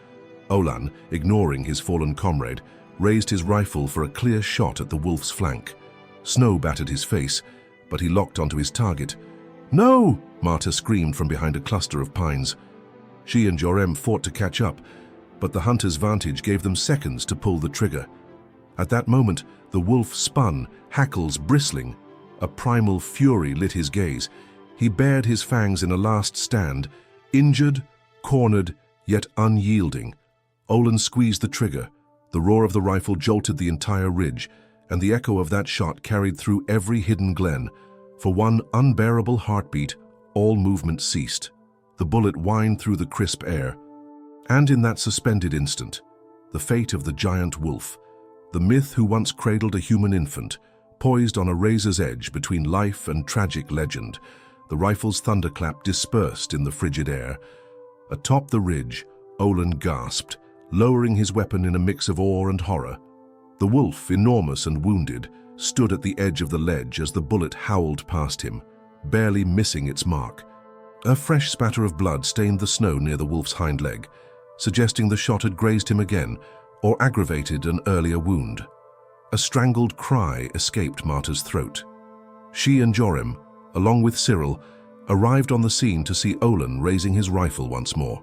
Olan, ignoring his fallen comrade, raised his rifle for a clear shot at the wolf's flank. Snow battered his face, but he locked onto his target. "No!" Marta screamed from behind a cluster of pines. She and Jorim fought to catch up, but the hunter's vantage gave them seconds to pull the trigger. At that moment, the wolf spun, hackles bristling. A primal fury lit his gaze. He bared his fangs in a last stand, injured, cornered, yet unyielding. Olan squeezed the trigger. The roar of the rifle jolted the entire ridge, and the echo of that shot carried through every hidden glen. For one unbearable heartbeat, all movement ceased. The bullet whined through the crisp air. And in that suspended instant, the fate of the giant wolf, the myth who once cradled a human infant, poised on a razor's edge between life and tragic legend. The rifle's thunderclap dispersed in the frigid air. Atop the ridge, Olan gasped, lowering his weapon in a mix of awe and horror. The wolf, enormous and wounded, stood at the edge of the ledge as the bullet howled past him, barely missing its mark. A fresh spatter of blood stained the snow near the wolf's hind leg, suggesting the shot had grazed him again or aggravated an earlier wound. A strangled cry escaped Marta's throat. She and Jorim, along with Cyril, arrived on the scene to see Olin raising his rifle once more.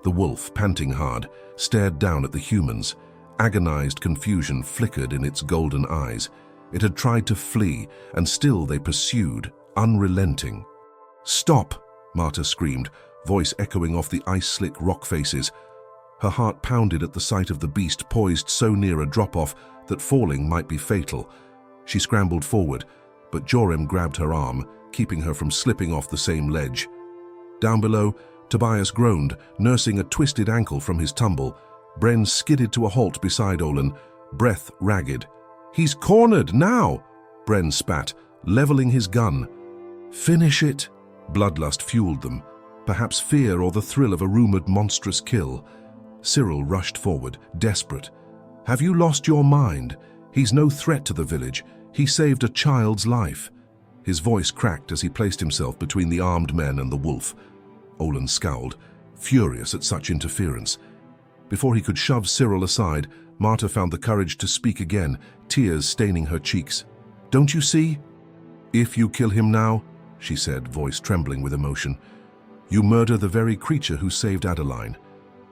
The wolf, panting hard, stared down at the humans. Agonized confusion flickered in its golden eyes. It had tried to flee, and still they pursued, unrelenting. "Stop!" Marta screamed, voice echoing off the ice-slick rock faces. Her heart pounded at the sight of the beast poised so near a drop-off that falling might be fatal. She scrambled forward, but Jorim grabbed her arm, keeping her from slipping off the same ledge. Down below, Tobias groaned, nursing a twisted ankle from his tumble. Bren skidded to a halt beside Olin, breath ragged. "He's cornered now!" Bren spat, leveling his gun. "Finish it!" Bloodlust fueled them, perhaps fear or the thrill of a rumored monstrous kill. Cyril rushed forward, desperate. "Have you lost your mind? He's no threat to the village. He saved a child's life." His voice cracked as he placed himself between the armed men and the wolf. Olin scowled, furious at such interference. Before he could shove Cyril aside, Marta found the courage to speak again, tears staining her cheeks. "Don't you see? If you kill him now," she said, voice trembling with emotion, "you murder the very creature who saved Adeline.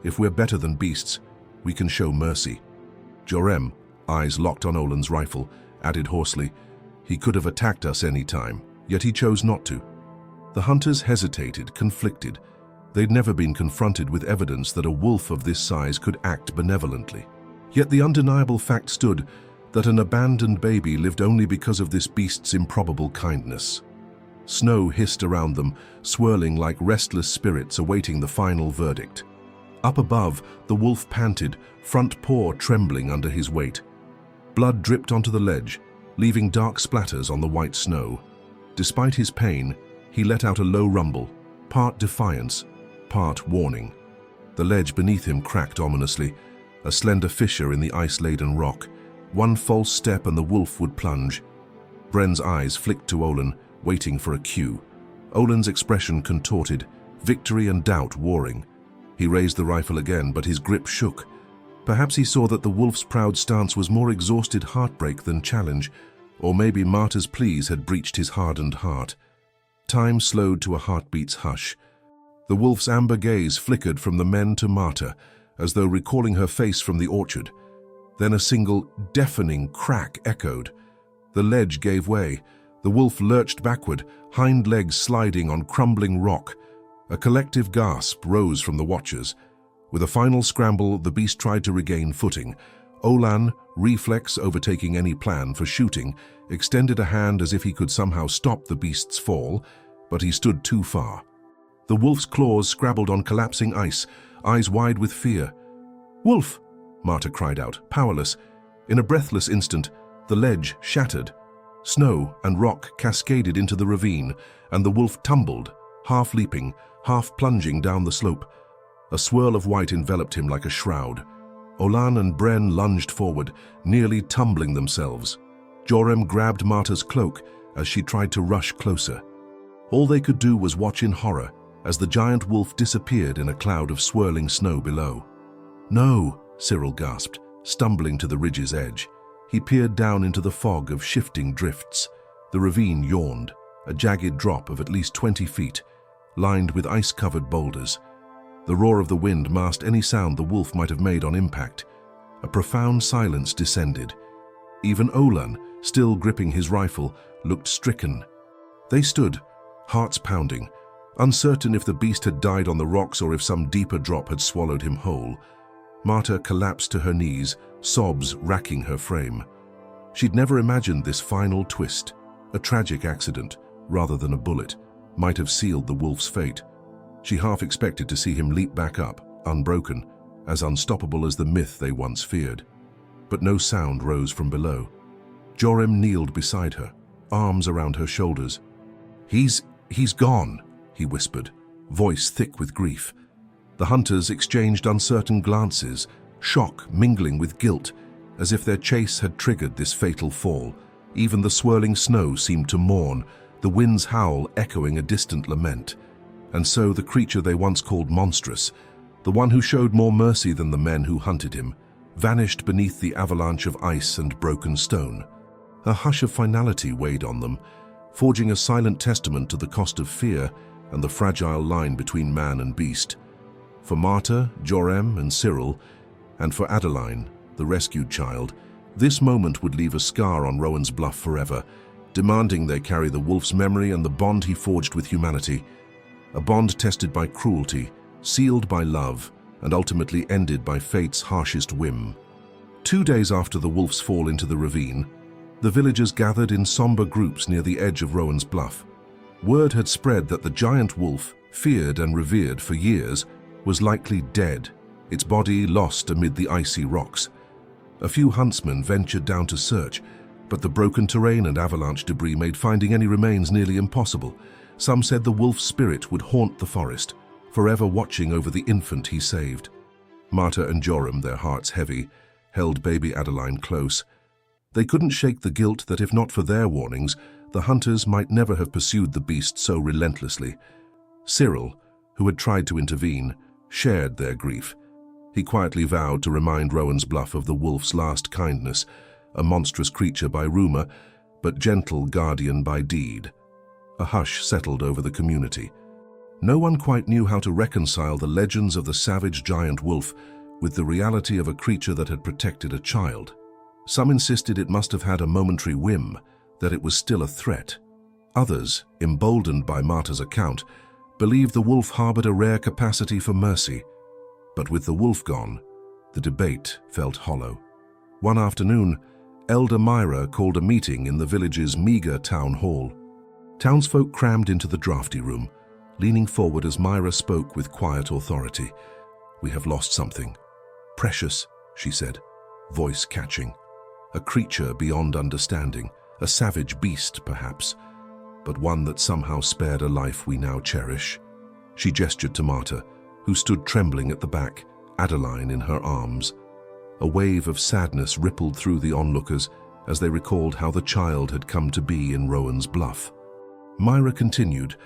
If we're better than beasts, we can show mercy." Jorem, eyes locked on Olin's rifle, added hoarsely, "He could have attacked us any time, yet he chose not to." The hunters hesitated, conflicted. They'd never been confronted with evidence that a wolf of this size could act benevolently. Yet the undeniable fact stood that an abandoned baby lived only because of this beast's improbable kindness. Snow hissed around them, swirling like restless spirits awaiting the final verdict. Up above, the wolf panted, front paw trembling under his weight. Blood dripped onto the ledge, leaving dark splatters on the white snow. Despite his pain, he let out a low rumble, part defiance, part warning. The ledge beneath him cracked ominously, a slender fissure in the ice-laden rock. One false step and the wolf would plunge. Bren's eyes flicked to Olin, waiting for a cue. Olin's expression contorted, victory and doubt warring. He raised the rifle again, but his grip shook. Perhaps he saw that the wolf's proud stance was more exhausted heartbreak than challenge, or maybe Marta's pleas had breached his hardened heart. Time slowed to a heartbeat's hush. The wolf's amber gaze flickered from the men to Marta, as though recalling her face from the orchard. Then a single, deafening crack echoed. The ledge gave way. The wolf lurched backward, hind legs sliding on crumbling rock. A collective gasp rose from the watchers. With a final scramble, the beast tried to regain footing. Olan, reflex overtaking any plan for shooting, extended a hand as if he could somehow stop the beast's fall, but he stood too far. The wolf's claws scrabbled on collapsing ice, eyes wide with fear. "Wolf!" Marta cried out, powerless. In a breathless instant, the ledge shattered. Snow and rock cascaded into the ravine, and the wolf tumbled, half leaping, half plunging down the slope. A swirl of white enveloped him like a shroud. Olan and Bren lunged forward, nearly tumbling themselves. Jorem grabbed Marta's cloak as she tried to rush closer. All they could do was watch in horror as the giant wolf disappeared in a cloud of swirling snow below. "No," Cyril gasped, stumbling to the ridge's edge. He peered down into the fog of shifting drifts. The ravine yawned, a jagged drop of at least 20 feet, lined with ice-covered boulders. The roar of the wind masked any sound the wolf might have made on impact. A profound silence descended. Even Olan, still gripping his rifle, looked stricken. They stood, hearts pounding, uncertain if the beast had died on the rocks or if some deeper drop had swallowed him whole. Marta collapsed to her knees, sobs racking her frame. She'd never imagined this final twist. A tragic accident, rather than a bullet, might have sealed the wolf's fate. She half expected to see him leap back up, unbroken, as unstoppable as the myth they once feared. But no sound rose from below. Jorem kneeled beside her, arms around her shoulders. He's gone," he whispered, voice thick with grief. The hunters exchanged uncertain glances, shock mingling with guilt, as if their chase had triggered this fatal fall. Even the swirling snow seemed to mourn, the wind's howl echoing a distant lament. And so the creature they once called monstrous, the one who showed more mercy than the men who hunted him, vanished beneath the avalanche of ice and broken stone. A hush of finality weighed on them, forging a silent testament to the cost of fear and the fragile line between man and beast. For Marta, Jorem, and Cyril, and for Adeline, the rescued child, this moment would leave a scar on Rowan's Bluff forever, demanding they carry the wolf's memory and the bond he forged with humanity. A bond tested by cruelty, sealed by love, and ultimately ended by fate's harshest whim. 2 days after the wolf's fall into the ravine, the villagers gathered in somber groups near the edge of Rowan's Bluff. Word had spread that the giant wolf, feared and revered for years, was likely dead, its body lost amid the icy rocks. A few huntsmen ventured down to search, but the broken terrain and avalanche debris made finding any remains nearly impossible. Some said the wolf's spirit would haunt the forest, forever watching over the infant he saved. Marta and Joram, their hearts heavy, held baby Adeline close. They couldn't shake the guilt that if not for their warnings, the hunters might never have pursued the beast so relentlessly. Cyril, who had tried to intervene, shared their grief. He quietly vowed to remind Rowan's Bluff of the wolf's last kindness, a monstrous creature by rumor, but gentle guardian by deed. A hush settled over the community. No one quite knew how to reconcile the legends of the savage giant wolf with the reality of a creature that had protected a child. Some insisted it must have had a momentary whim, that it was still a threat. Others, emboldened by Marta's account, believed the wolf harbored a rare capacity for mercy. But with the wolf gone, the debate felt hollow. One afternoon, Elder Myra called a meeting in the village's meager town hall. Townsfolk crammed into the drafty room, leaning forward as Myra spoke with quiet authority. "We have lost something. Precious," she said, voice catching. "A creature beyond understanding, a savage beast, perhaps, but one that somehow spared a life we now cherish." She gestured to Marta, who stood trembling at the back, Adeline in her arms. A wave of sadness rippled through the onlookers as they recalled how the child had come to be in Rowan's Bluff. Myra continued,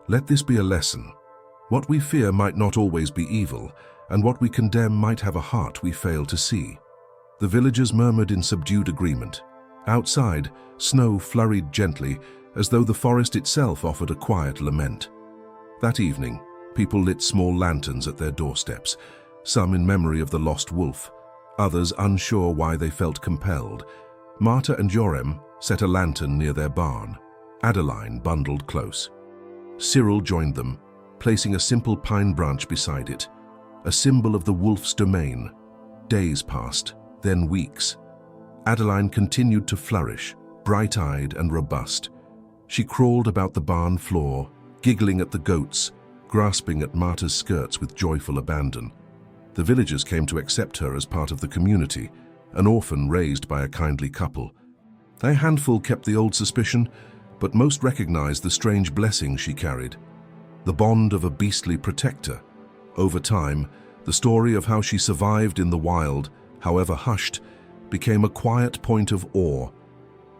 "Let this be a lesson. What we fear might not always be evil, and what we condemn might have a heart we fail to see." The villagers murmured in subdued agreement. Outside, snow flurried gently, as though the forest itself offered a quiet lament. That evening, people lit small lanterns at their doorsteps, some in memory of the lost wolf, others unsure why they felt compelled. Marta and Jorem set a lantern near their barn. Adeline bundled close. Cyril joined them, placing a simple pine branch beside it, a symbol of the wolf's domain. Days passed, then weeks. Adeline continued to flourish, bright-eyed and robust. She crawled about the barn floor, giggling at the goats, grasping at Marta's skirts with joyful abandon. The villagers came to accept her as part of the community, an orphan raised by a kindly couple. A handful kept the old suspicion, but most recognized the strange blessing she carried, the bond of a beastly protector. Over time, the story of how she survived in the wild, however hushed, became a quiet point of awe.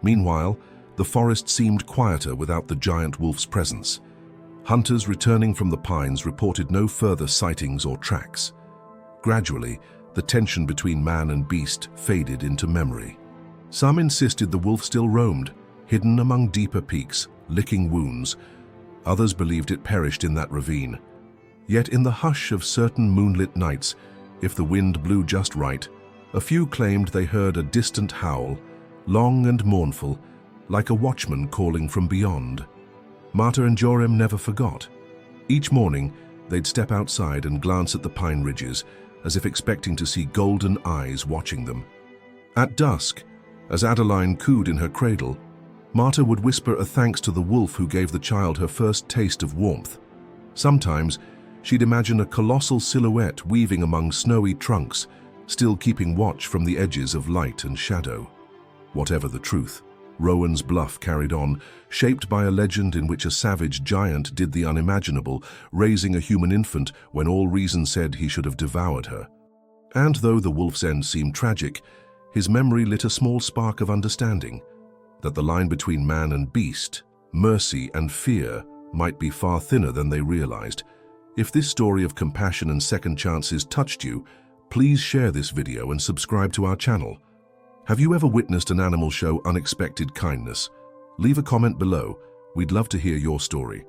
Meanwhile, the forest seemed quieter without the giant wolf's presence. Hunters returning from the pines reported no further sightings or tracks. Gradually, the tension between man and beast faded into memory. Some insisted the wolf still roamed, hidden among deeper peaks, licking wounds. Others believed it perished in that ravine. Yet in the hush of certain moonlit nights, if the wind blew just right, a few claimed they heard a distant howl, long and mournful, like a watchman calling from beyond. Marta and Jorem never forgot. Each morning, they'd step outside and glance at the pine ridges, as if expecting to see golden eyes watching them. At dusk, as Adeline cooed in her cradle, Marta would whisper a thanks to the wolf who gave the child her first taste of warmth. Sometimes, she'd imagine a colossal silhouette weaving among snowy trunks, still keeping watch from the edges of light and shadow. Whatever the truth, Rowan's Bluff carried on, shaped by a legend in which a savage giant did the unimaginable, raising a human infant when all reason said he should have devoured her. And though the wolf's end seemed tragic, his memory lit a small spark of understanding, that the line between man and beast, mercy and fear, might be far thinner than they realized. If this story of compassion and second chances touched you, please share this video and subscribe to our channel. Have you ever witnessed an animal show unexpected kindness? Leave a comment below. We'd love to hear your story.